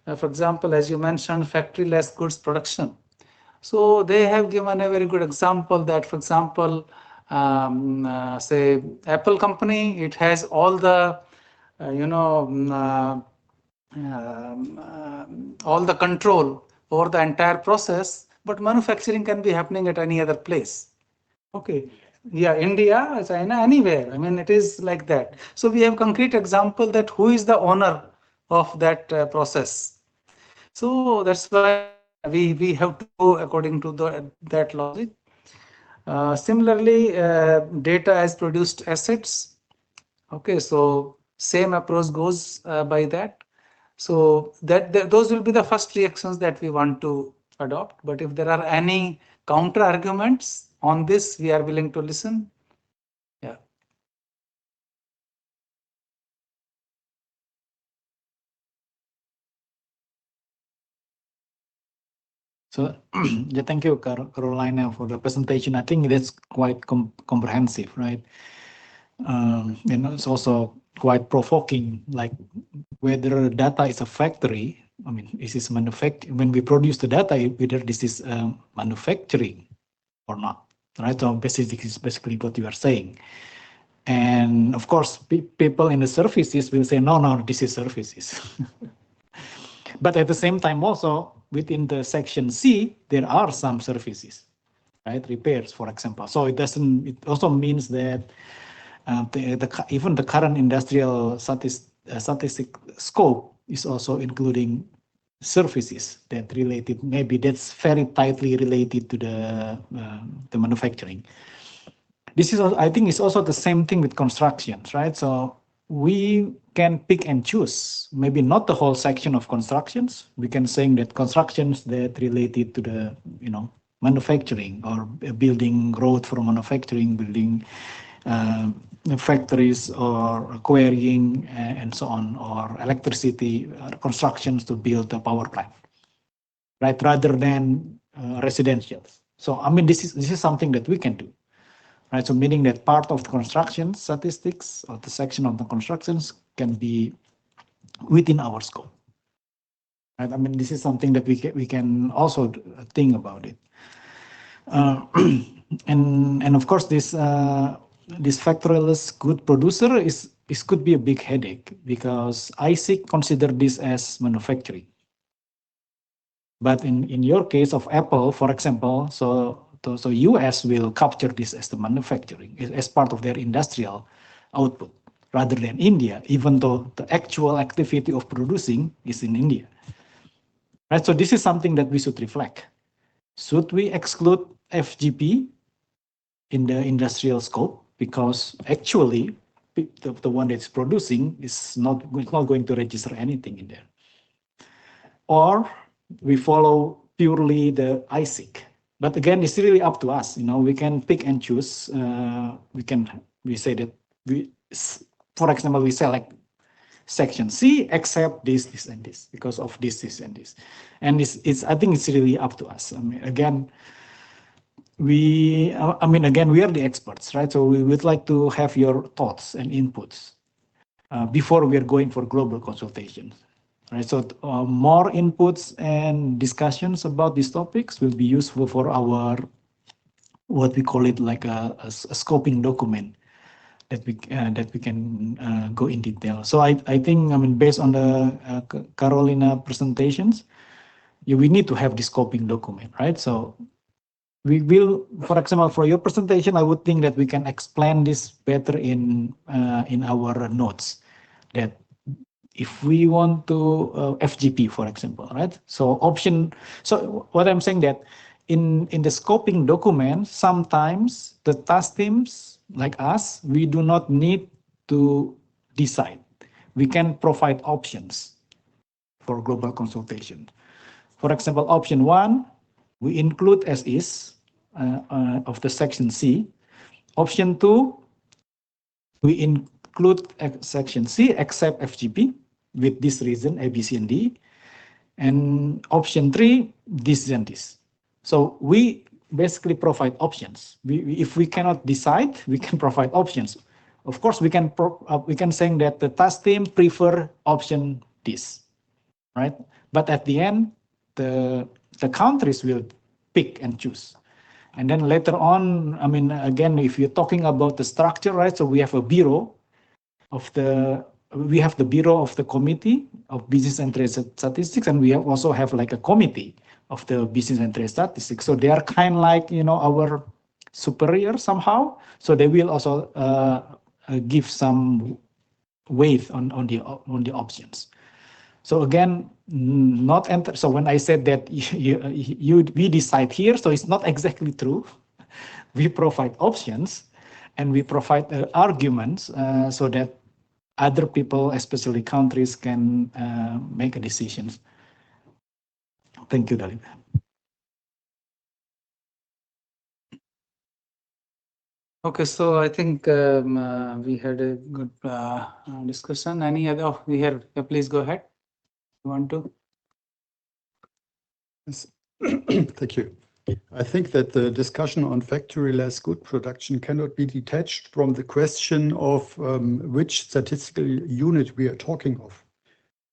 example, as you mentioned, factory-less goods production. So they have given a very good example that, for example, say Apple company, it has all the all the control over the entire process, but manufacturing can be happening at any other place. Okay. Yeah, India, China, anywhere. I mean, it is like that. So we have concrete example that who is the owner of that process. So that's why we have to go according to that logic. Similarly, data as produced assets. Okay, so same approach goes by that. So those will be the first reactions that we want to adopt. But if there are any counter arguments on this, we are willing to listen. Yeah. So yeah, thank you, Carolina, for the presentation. I think that's quite comprehensive, right? And it's also quite provoking, like whether data is a factory. I mean, is this manufacturing? When we produce the data, whether this is manufacturing or not, right? So basically what you are saying. And of course, people in the services will say, no, this is services. But at the same time, also within the section C, there are some services, right? Repairs, for example. So it also means that even the current industrial statistic scope is also including services that related, maybe that's very tightly related to the manufacturing. This is, I think, is also the same thing with constructions, right? So we can pick and choose, maybe not the whole section of constructions. We can say that constructions that related to the, manufacturing, or building road for manufacturing, building factories, or quarrying, and so on, or electricity constructions to build a power plant, right? Rather than residential. So I mean, this is something that we can do, right? So meaning that part of the construction statistics, or the section of the constructions, can be within our scope, right? I mean, this is something that we can also think about it. And of course, this factorial good producer is could be a big headache, because ISIC consider this as manufacturing. But in your case of Apple, for example, so US will capture this as the manufacturing, as part of their industrial output, rather than India, even though the actual activity of producing is in India. Right. So this is something that we should reflect. Should we exclude FGP in the industrial scope, because actually the one that's producing is not going to register anything in there? Or we follow purely the ISIC? But again, it's really up to us. We can pick and choose. We say that for example, we select section C except this, and this, because of this, and this. And I think it's really up to us. I mean, again, we are the experts, right? So we would like to have your thoughts and inputs before we are going for global consultations, right? So more inputs and discussions about these topics will be useful for our, what we call it, like a scoping document that we can go in detail. So I think, I mean, based on the Carolina presentations, we need to have this scoping document, right? So we will, for example, for your presentation, I would think that we can explain this better in our notes. That if we want to FGP, for example, right? So what I'm saying that in the scoping document, sometimes the task teams like us, we do not need to decide. We can provide options for global consultation. For example, option 1, we include as is of the section C. Option 2, we include section C except FGP with this reason, A, B, C, and D. And option 3, this and this. So we basically provide options. If we cannot decide, we can provide options. Of course, we can say that the task team prefer option this, right? But at the end, the countries will pick and choose. And then later on, I mean, again, if you're talking about the structure, right? So we have a bureau of the Bureau of the Committee of Business and Trade Statistics, and we also have like a committee of the Business and Trade Statistics. So they are kind of like, our superior somehow. So they will also give some weight on the options. So again, so when I said that we decide here, so it's not exactly true. We provide options and we provide arguments so that other people, especially countries, can make a decision. Thank you, Dalit. Okay, so I think we had a good discussion. Any other? Please go ahead. You want to? Yes. Thank you. I think that the discussion on factory-less good production cannot be detached from the question of which statistical unit we are talking of.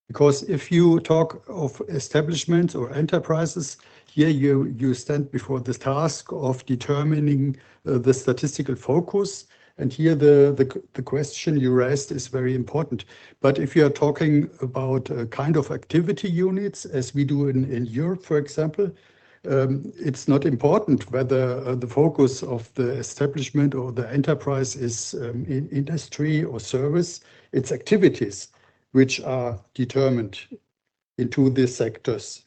Because if you talk of establishments or enterprises, here you stand before the task of determining the statistical focus. And here the question you raised is very important. But if you are talking about kind of activity units, as we do in Europe, for example, it's not important whether the focus of the establishment or the enterprise is in industry or service. It's activities which are determined into the sectors.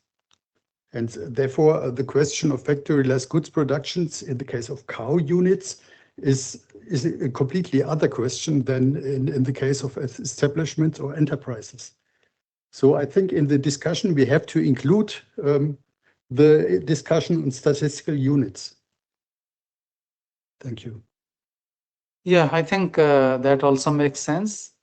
And therefore, the question of factory-less goods productions in the case of cow units is a completely other question than in the case of establishments or enterprises. So I think in the discussion, we have to include the discussion on statistical units. Thank you. Yeah, I think that also makes sense.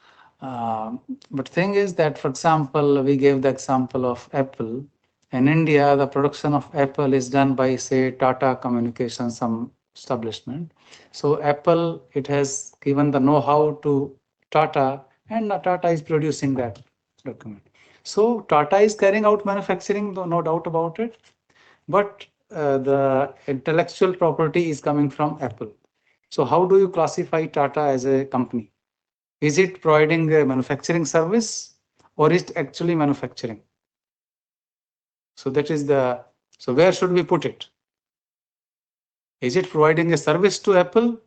But thing is that, for example, we gave the example of Apple. In India, the production of Apple is done by, say, Tata Communications, some establishment. So Apple, it has given the know-how to Tata, and Tata is producing that document. So Tata is carrying out manufacturing, no doubt about it. But the intellectual property is coming from Apple. So how do you classify Tata as a company? Is it providing a manufacturing service or is it actually manufacturing? So that is so where should we put it? Is it providing a service to Apple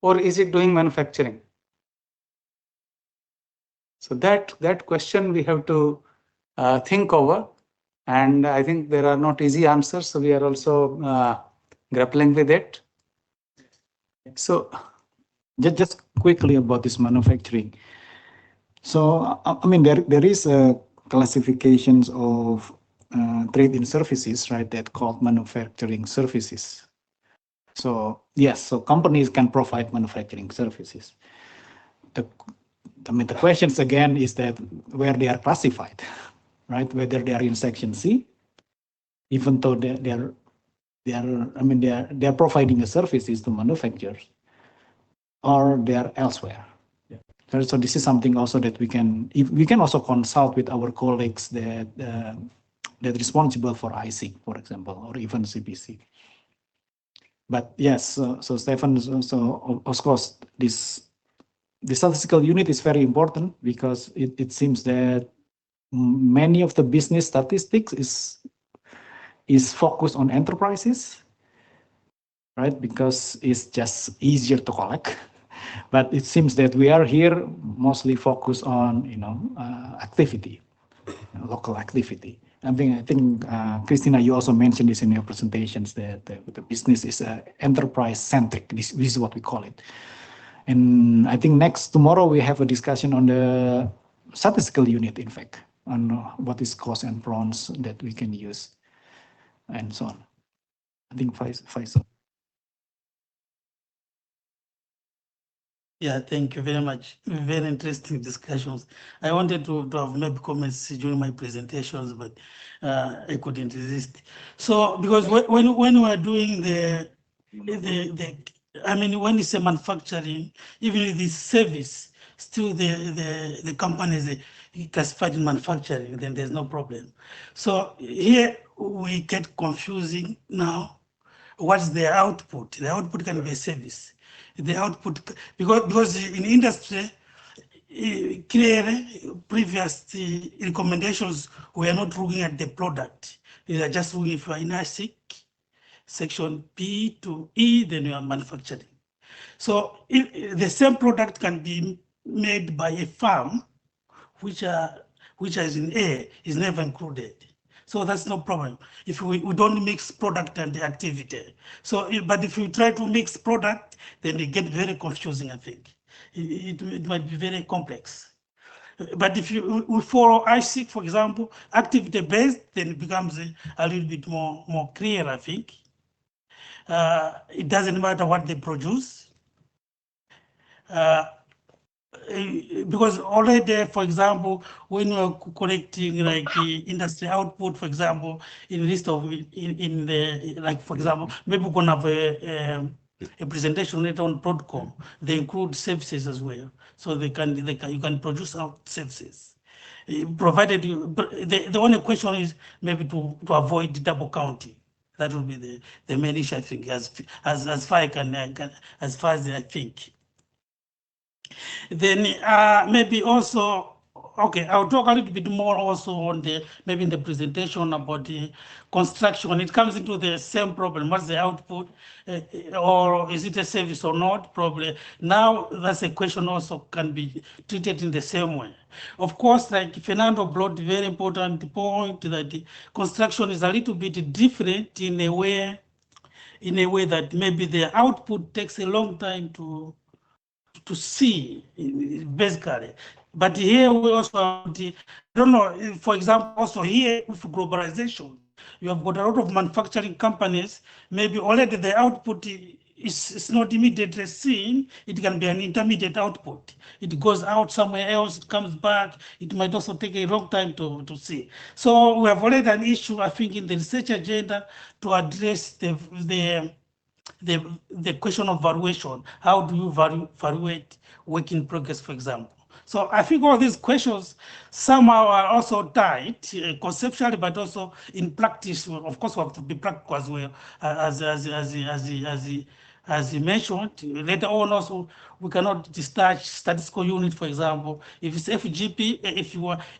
or is it doing manufacturing? So that question we have to think over. And I think there are not easy answers. So we are also grappling with it. So just quickly about this manufacturing. So I mean, there is classifications of trade in services, right? That called manufacturing services. So yes, so companies can provide manufacturing services. The questions again is that where they are classified, right? Whether they are in Section C, even though they are providing a services to manufacturers, or they are elsewhere. Yeah. So this is something also that we can also consult with our colleagues that responsible for IC, for example, or even CPC. But yes, so Stefan, so of course the statistical unit is very important because it seems that many of the business statistics is focused on enterprises, right? Because it's just easier to collect. But it seems that we are here mostly focused on activity, local activity. I think Christina, you also mentioned this in your presentations that the business is enterprise centric. This is what we call it. And I think tomorrow we have a discussion on the statistical unit, in fact, on what is cons and pros that we can use, and so on. I think Faisal. Yeah, thank you very much. Very interesting discussions. I wanted to have maybe comments during my presentations, but I couldn't resist. So because when we are doing I mean, when it's a manufacturing, even this service, still the companies classified in manufacturing, then there's no problem. So here we get confusing now. What's the output? The output can be a service. The output, because in industry, clearly, previous recommendations were not looking at the product. They are just looking if you are in ASIC, section B to E, then you are manufacturing. So the same product can be made by a farm, which is in A, is never included. So that's no problem. If we don't mix product and the activity. So, but if we try to mix product, then it gets very confusing, I think. It might be very complex. But if we follow IC, for example, activity-based, then it becomes a little bit more clear, I think. It doesn't matter what they produce. Because already, for example, when you're collecting like industry output, for example, in list of in the like, for example, maybe we're gonna have a presentation later on Broadcom. They include services as well, so you can produce out services. Provided the only question is maybe to avoid double counting. That will be the main issue, I think, as far as far as I think. Then maybe also Okay, I'll talk a little bit more also on the, maybe in the presentation about the construction. It comes into the same problem. What's the output, or is it a service or not? Probably. Now, that's a question also can be treated in the same way. Of course, like Fernando brought a very important point that the construction is a little bit different in a way that maybe the output takes a long time to see, basically. But here we also have the, I don't know, for example, also here with globalization, you have got a lot of manufacturing companies, maybe already the output is not immediately seen, it can be an intermediate output. It goes out somewhere else, it comes back, it might also take a long time to see. So we have already an issue, I think, in the research agenda to address the question of valuation. How do you evaluate work in progress, for example? So I think all these questions somehow are also tied conceptually, but also in practice. Of course, we have to be practical as well, as he mentioned. Later on, also we cannot discharge statistical unit, for example. If it's FGP,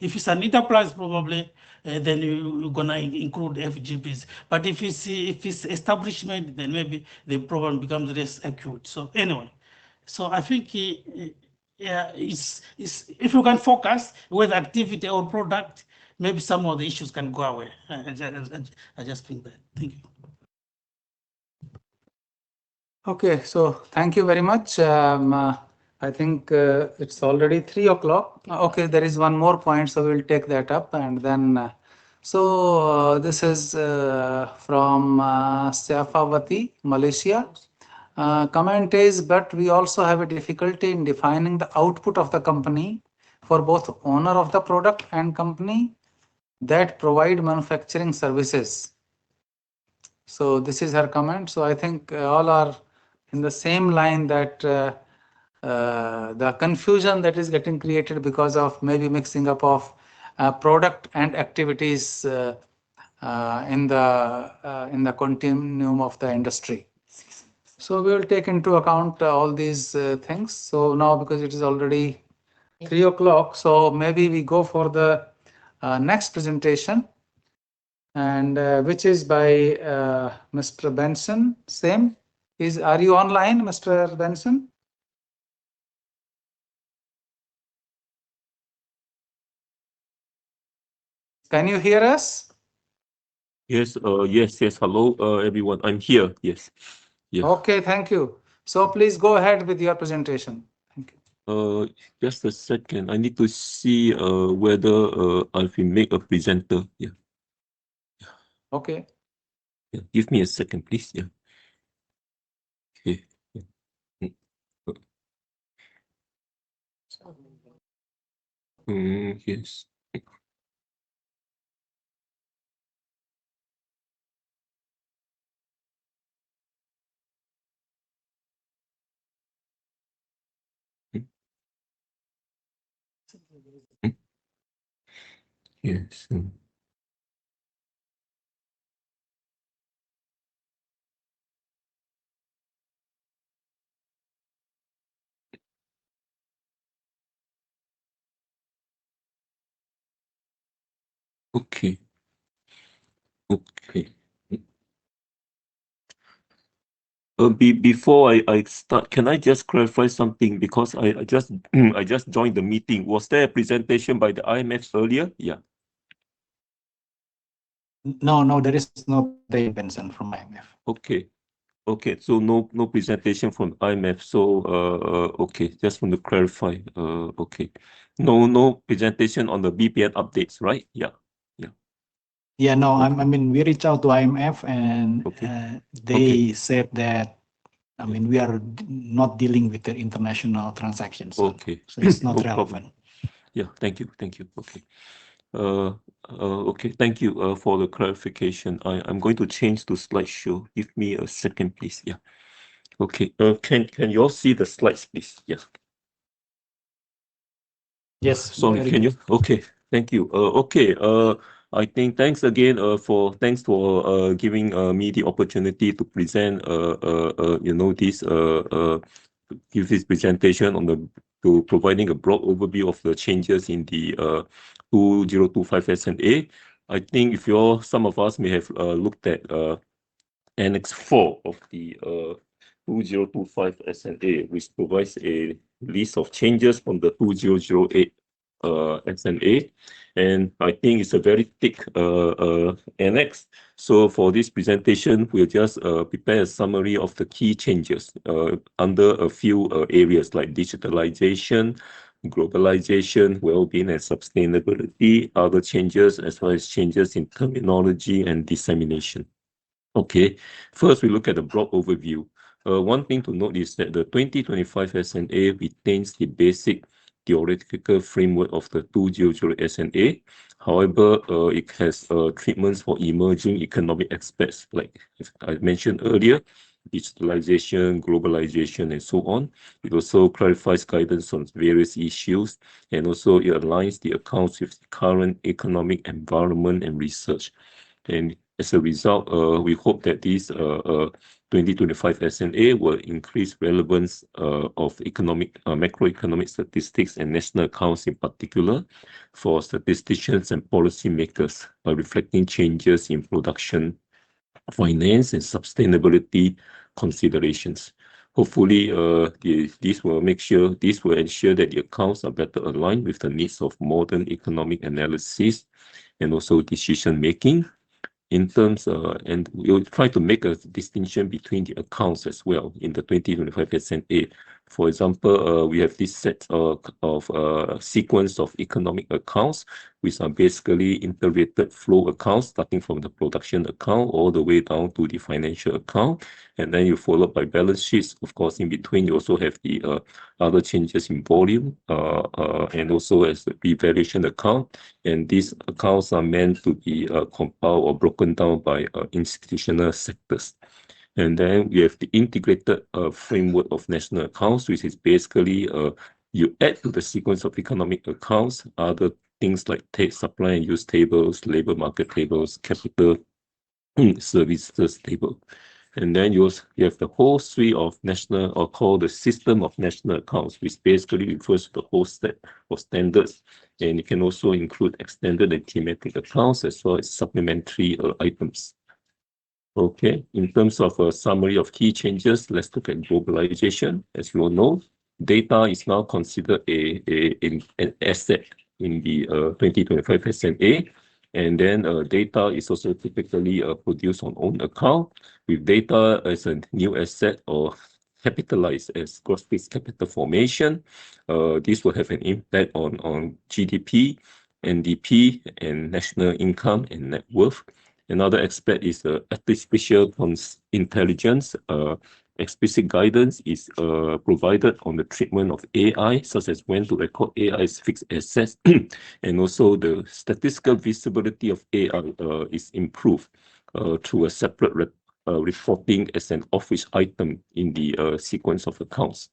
if it's an enterprise, probably. Then you're gonna include FGPs. But if it's establishment, then maybe the problem becomes less acute. So anyway, so I think yeah, it's if you can focus with activity or product, maybe some of the issues can go away. I just think that. Thank you. Okay, so thank you very much. I think it's already 3 o'clock. Okay, there is one more point, so we'll take that up. And then, this is from Safawati, Malaysia. Comment is, but we also have a difficulty in defining the output of the company for both owner of the product and company that provide manufacturing services. So this is her comment. So I think all are in the same line, that the confusion that is getting created because of maybe mixing up of product and activities in the continuum of the industry. So we will take into account all these things. So now, because it is already 3 o'clock, so maybe we go for the next presentation, and which is by Mr. Benson. Same. Are you online, Mr. Benson? Can you hear us? Yes, yes. Hello, everyone. I'm here. Yes. Yeah. Okay, thank you. So please go ahead with your presentation. Thank you. Just a second. I need to see whether I can make a presenter. Yeah. Okay. Yeah. Give me a second, please. Yeah. Okay. Yes. Yes. Okay. Okay. Before I start, can I just clarify something, because I just I just joined the meeting. Was there a presentation by the IMF earlier? Yeah. No, there is no Benson from IMF. Okay. Okay. So no presentation from IMF. So okay, just want to clarify. Okay. No presentation on the BPN updates, right? Yeah. Yeah, no, Okay. I mean, we reached out to IMF, and Okay. they said that, I mean, we are not dealing with the international transactions. Okay. So it's not No relevant. problem. Yeah, thank you. Okay. Okay, thank you for the clarification. I'm going to change to slideshow. Give me a second, please. Yeah. Okay. Can you all see the slides, please? Yeah. Yes. Sorry, can you? Okay. Thank you. Okay. I think thanks again for giving me the opportunity to present this give this presentation on the to providing a broad overview of the changes in the 2025 SNA. I think if some of us may have looked at Annex 4 of the 2025 SNA, which provides a list of changes from the 2008 SNA, and I think it's a very thick annex. So for this presentation, we'll just prepare a summary of the key changes under a few areas like digitalization, globalization, well-being and sustainability, other changes, as well as changes in terminology and dissemination. Okay, first we look at the broad overview. One thing to note is that the 2025 SNA retains the basic theoretical framework of the 2008 SNA. However, it has treatments for emerging economic aspects, like I mentioned earlier, digitalization, globalization, and so on. It also clarifies guidance on various issues, and also it aligns the accounts with the current economic environment and research. And as a result, we hope that this 2025 SNA will increase relevance of macroeconomic statistics and national accounts in particular for statisticians and policymakers by reflecting changes in production, finance, and sustainability considerations. Hopefully, this will ensure that the accounts are better aligned with the needs of modern economic analysis and also decision making. In terms, and we'll try to make a distinction between the accounts as well in the 2025 SNA. For example, we have this set of sequence of economic accounts, which are basically integrated flow accounts, starting from the production account all the way down to the financial account. And then you follow by balance sheets. Of course, in between, you also have the other changes in volume and also as the revaluation account. And these accounts are meant to be compiled or broken down by institutional sectors. And then we have the integrated framework of national accounts, which is basically you add to the sequence of economic accounts other things like supply and use tables, labor market tables, capital services table. And then you have the whole suite of national, or called the system of national accounts, which basically refers to the whole set of standards. And it can also include extended and thematic accounts as well as supplementary items. Okay, in terms of a summary of key changes, let's look at globalization. As you all know, data is now considered an asset in the 2025 SNA. And then data is also typically produced on own account, with data as a new asset or capitalized as gross fixed capital formation. This will have an impact on GDP, NDP, and national income and net worth. Another aspect is artificial intelligence. Explicit guidance is provided on the treatment of AI, such as when to record AI as fixed assets, and also the statistical visibility of AI is improved through a separate reporting as an office item in the sequence of accounts.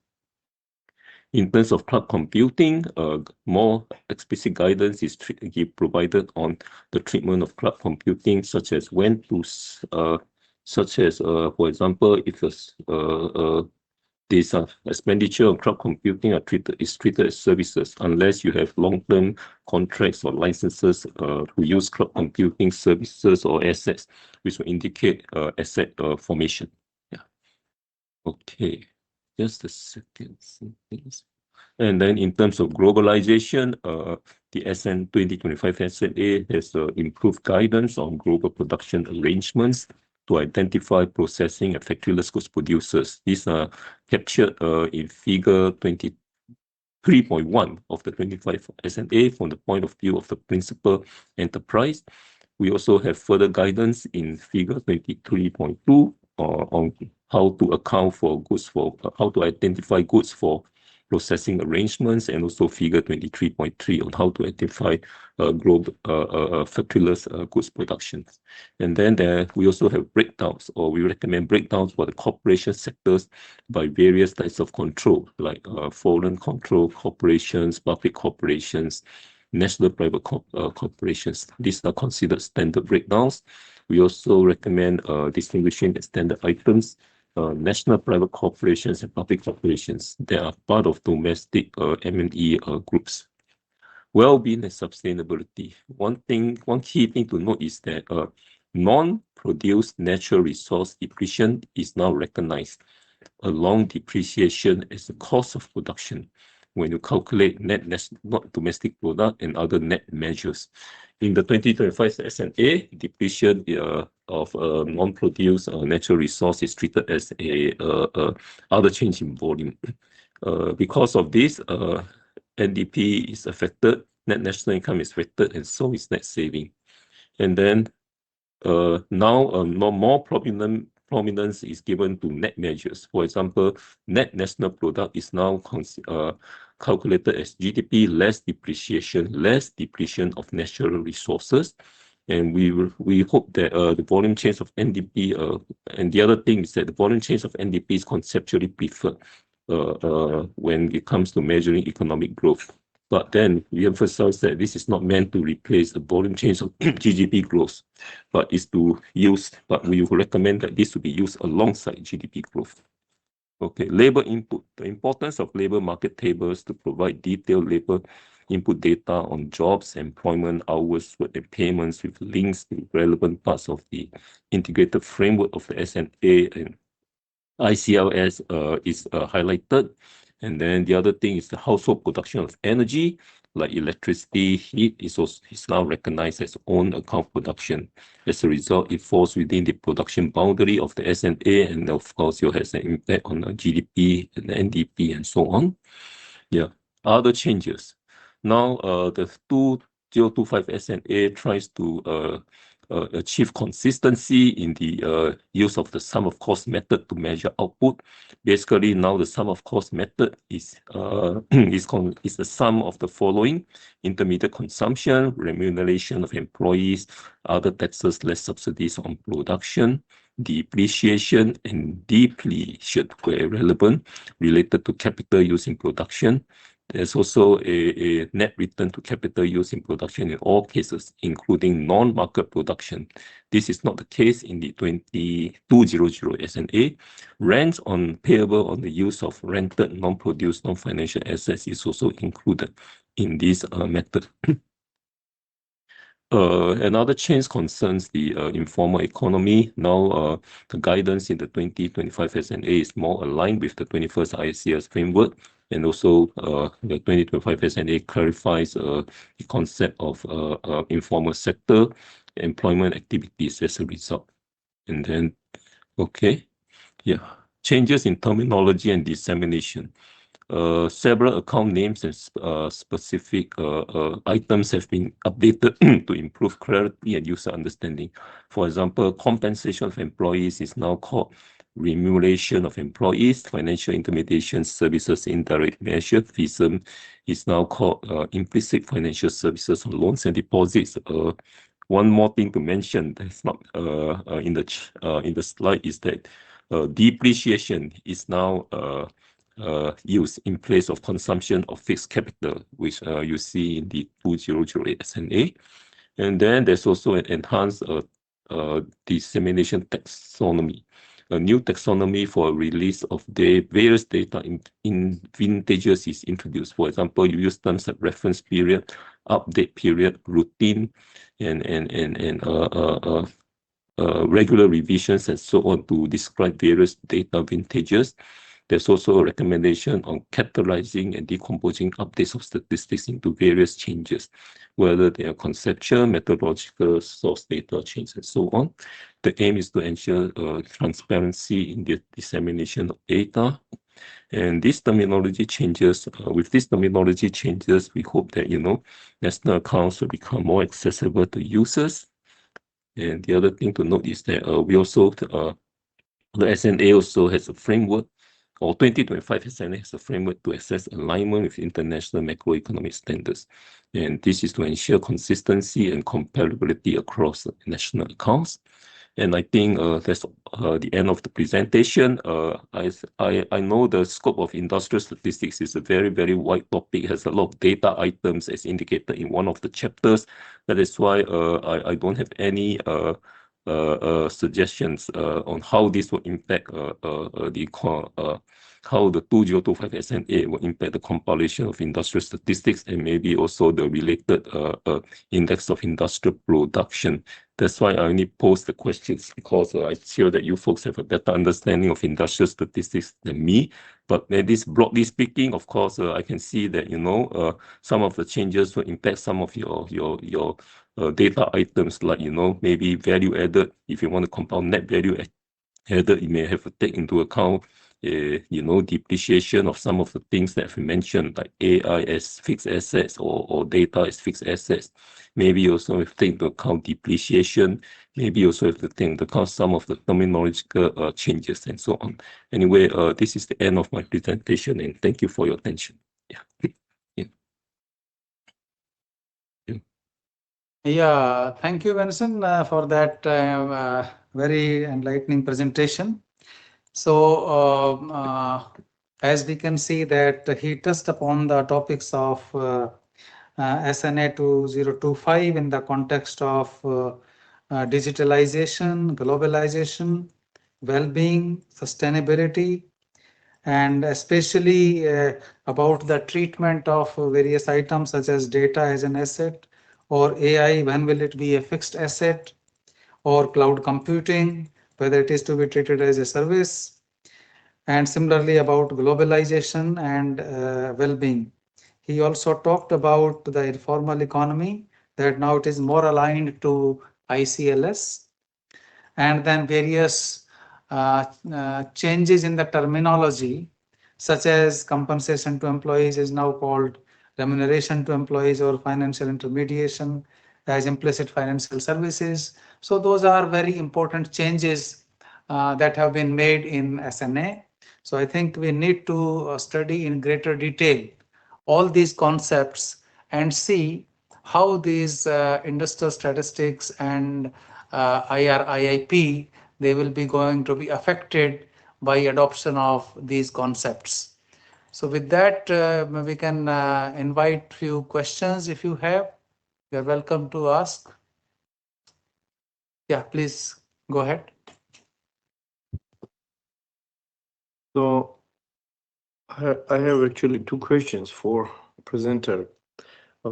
In terms of cloud computing, more explicit guidance is provided on the treatment of cloud computing, such as when to, for example, if this expenditure on cloud computing is treated as services, unless you have long-term contracts or licenses to use cloud computing services or assets, which will indicate asset formation. Yeah. Okay. Just a second. And then in terms of globalization, the 2025 SNA has improved guidance on global production arrangements to identify processing and factory-less goods producers. These are captured in figure 23.1 of the 25 SNA from the point of view of the principal enterprise. We also have further guidance in figure 23.2 on how to account for goods how to identify goods for processing arrangements, and also figure 23.3 on how to identify global factory-less goods production. And then we also have breakdowns, or we recommend breakdowns for the corporation sectors by various types of control, like foreign control corporations, public corporations, national private corporations. These are considered standard breakdowns. We also recommend distinguishing the standard items national private corporations and public corporations that are part of domestic M&E groups. Well-being and sustainability. One key thing to note is that non-produced natural resource depletion is now recognized along depreciation as the cost of production when you calculate net domestic product and other net measures. In the 2025 S&A, depletion of non-produced natural resource is treated as a other change in volume. Because of this, NDP is affected, net national income is affected, and so is net saving. And then now more prominence is given to net measures. For example, net national product is now calculated as GDP less depreciation of natural resources. And we hope that the volume change of NDP, and the other thing is that the volume change of NDP is conceptually preferred when it comes to measuring economic growth. But then we emphasize that this is not meant to replace the volume change of GDP growth, but we recommend that this to be used alongside GDP growth. Okay, labor input. The importance of labor market tables to provide detailed labor input data on jobs, employment hours, and payments with links to relevant parts of the integrated framework of the S&A and ICLS is highlighted. And then the other thing is the household production of energy, like electricity, heat is now recognized as own account production. As a result, it falls within the production boundary of the S&A, and of course, it has an impact on the GDP and the NDP and so on. Yeah, other changes. Now, the 2025 S&A tries to achieve consistency in the use of the sum of cost method to measure output. Basically, now the sum of cost method is the sum of the following: intermediate consumption, remuneration of employees, other taxes less subsidies on production, depreciation and depletion where relevant, related to capital use in production. There's also a net return to capital use in production in all cases, including non-market production. This is not the case in the 2200 S&A. Rent payable on the use of rented, non-produced, non-financial assets is also included in this method. Another change concerns the informal economy. Now, the guidance in the 2025 S&A is more aligned with the 21st ICS framework, and also the 2025 S&A clarifies the concept of informal sector employment activities as a result. And then, okay, yeah, changes in terminology and dissemination. Several account names and specific items have been updated to improve clarity and user understanding. For example, compensation of employees is now called remuneration of employees. Financial intermediation services indirect measure, FISM, is now called implicit financial services on loans and deposits. One more thing to mention that's not in the slide is that depreciation is now used in place of consumption of fixed capital, which you see in the 2008 S&A. And then there's also an enhanced dissemination taxonomy. A new taxonomy for release of the various data in vintages is introduced. For example, you use terms like reference period, update period, routine, and regular revisions and so on to describe various data vintages. There's also a recommendation on categorizing and decomposing updates of statistics into various changes, whether they are conceptual, methodological, source data change, and so on. The aim is to ensure transparency in the dissemination of data. And these terminology changes, with these terminology changes, we hope that, national accounts will become more accessible to users. And the other thing to note is that we also, the S&A also has a framework, or 2025 S&A has a framework to assess alignment with international macroeconomic standards. And this is to ensure consistency and comparability across national accounts. And I think that's the end of the presentation. I know the scope of industrial statistics is a very, very wide topic. It has a lot of data items as indicated in one of the chapters. That is why I don't have any suggestions on how this will impact how the 2025 SNA will impact the compilation of industrial statistics and maybe also the related index of industrial production. That's why I only pose the questions, because I feel that you folks have a better understanding of industrial statistics than me. But this, broadly speaking, of course, I can see that, you know, some of the changes will impact some of your data items, like, you know, maybe value added. If you want to compile net value added, you may have to take into account you know, depreciation of some of the things that we mentioned, like AI as fixed assets or data as fixed assets. Maybe also if take into account depreciation, maybe also if to take into account some of the terminological changes and so on. Anyway, this is the end of my presentation, and thank you for your attention. Yeah. Yeah, thank you, Vincent, for that very enlightening presentation. So, as we can see that he touched upon the topics of SNA 2025 in the context of digitalization, globalization, well-being, sustainability, and especially about the treatment of various items such as data as an asset, or AI, when will it be a fixed asset, or cloud computing, whether it is to be treated as a service, and similarly about globalization and well-being. He also talked about the informal economy, that now it is more aligned to ICLS, and then various changes in the terminology, such as compensation to employees is now called remuneration to employees, or financial intermediation as implicit financial services. So those are very important changes that have been made in SNA. So I think we need to study in greater detail all these concepts and see how these industrial statistics and IRIIP, they will be going to be affected by adoption of these concepts. So with that, we can invite few questions if you have. You're welcome to ask. Yeah, please go ahead. So I have actually two questions for presenter.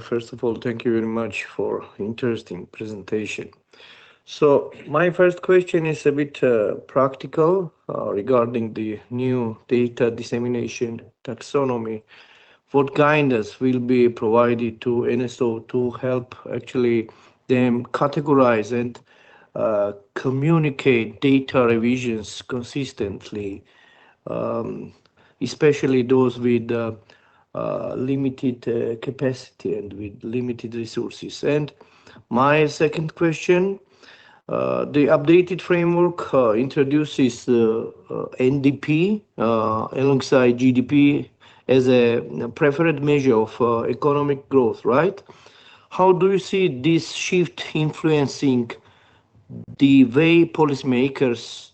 First of all, thank you very much for interesting presentation. So my first question is a bit practical regarding the new data dissemination taxonomy. What guidance will be provided to NSO to help actually them categorize and communicate data revisions consistently, especially those with limited capacity and with limited resources? And my second question, the updated framework introduces NDP alongside GDP as a preferred measure of economic growth, right? How do you see this shift influencing the way policymakers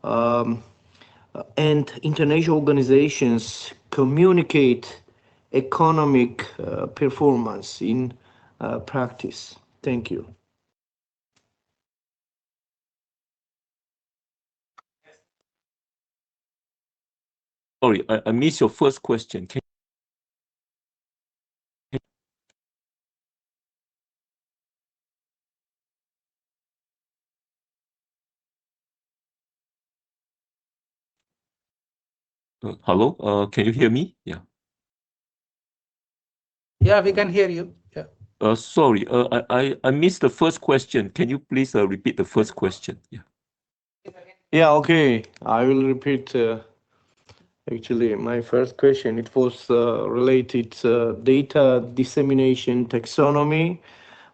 and international organizations communicate economic performance in practice? Thank you. Sorry, I missed your first question. Hello, can you hear me? Yeah. Yeah, we can hear you. Yeah. Sorry, I missed the first question. Can you please repeat the first question? Yeah. Yeah, okay. I will repeat. Actually, my first question, it was related data dissemination taxonomy.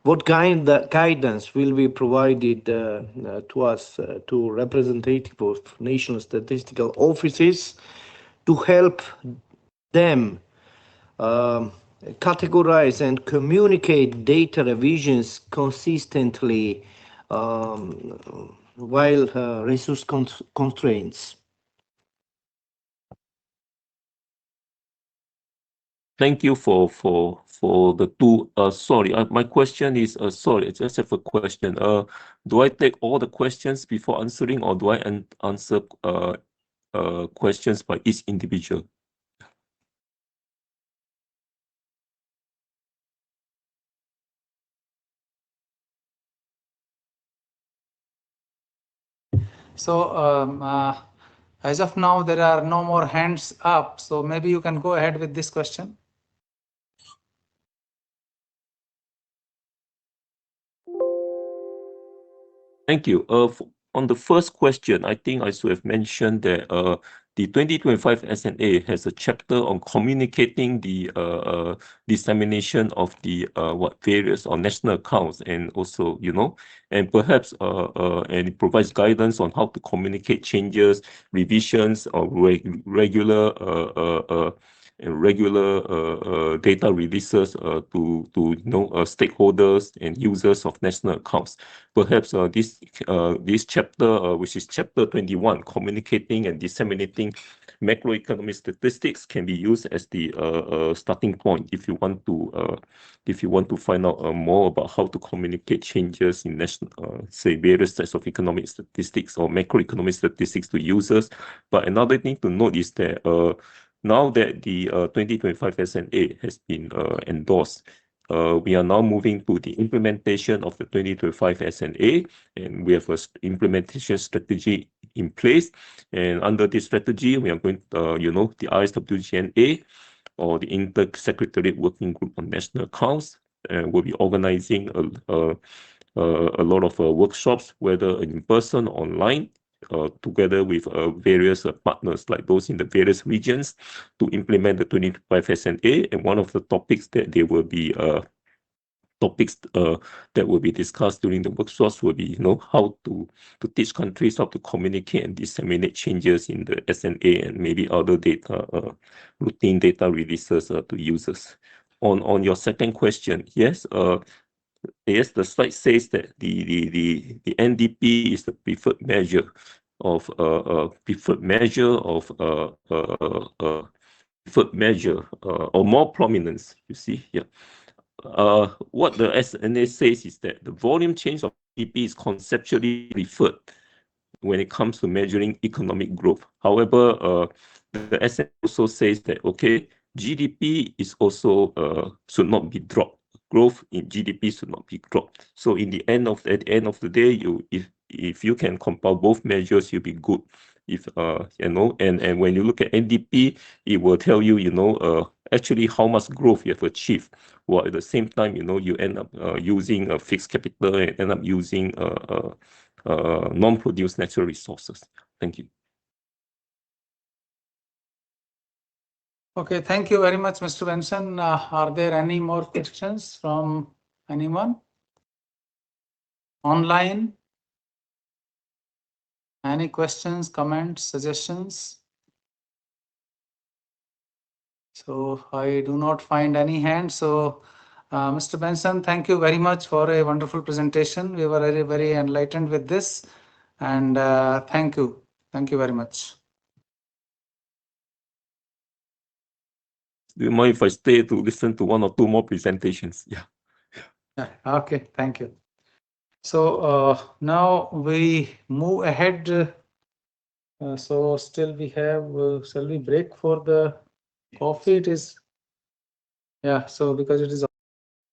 What kind of guidance will be provided to us, to representative of national statistical offices, to help them categorize and communicate data revisions consistently while resource constraints? thank you for the two. Sorry, my question is sorry. I just have a question. Do I take all the questions before answering, or do I answer questions by each individual? So as of now, there are no more hands up. So maybe you can go ahead with this question. Thank you. On the first question, I think I should have mentioned that the 2025 SNA has a chapter on communicating the dissemination of the various or national accounts, and also, you know, and perhaps and it provides guidance on how to communicate changes, revisions, or regular data releases to you know, stakeholders and users of national accounts. Perhaps this chapter, which is chapter 21, communicating and disseminating macroeconomic statistics, can be used as the starting point if you want to find out more about how to communicate changes in national, say, various types of economic statistics or macroeconomic statistics to users. But another thing to note is that now that the 2025 SNA has been endorsed, we are now moving to the implementation of the 2025 SNA, and we have an implementation strategy in place. And under this strategy, we are going to, you know, the ISWGNA, or the Inter-Secretariat Working Group on National Accounts, will be organizing a lot of workshops, whether in person or online, together with various partners like those in the various regions, to implement the 2025 SNA. And one of the topics that they will be that will be discussed during the workshops will be, you know, how to teach countries how to communicate and disseminate changes in the SNA and maybe other data, routine data releases to users. On your second question, yes, yes, the slide says that the NDP is the preferred measure of or more prominence. You see, yeah. What the SNA says is that the volume change of GDP is conceptually preferred when it comes to measuring economic growth. However, the SNA also says that, okay, GDP is also should not be dropped. Growth in GDP should not be dropped. So at the end of the day, if you can compile both measures, you'll be good. If you know, and when you look at NDP, it will tell you, you know, actually how much growth you have achieved, while at the same time, you know, you end up using a fixed capital and end up using non-produced natural resources. Thank you. Okay, thank you very much, Mr. Benson. Are there any more questions from anyone? Online? Any questions, comments, suggestions? So I do not find any hands. So Mr. Benson, thank you very much for a wonderful presentation. We were very, very enlightened with this. And thank you. Thank you very much. Do you mind if I stay to listen to one or two more presentations? Yeah. Yeah. Okay, thank you. So now we move ahead. So still we have, shall we break for the coffee? It is, yeah, so because it is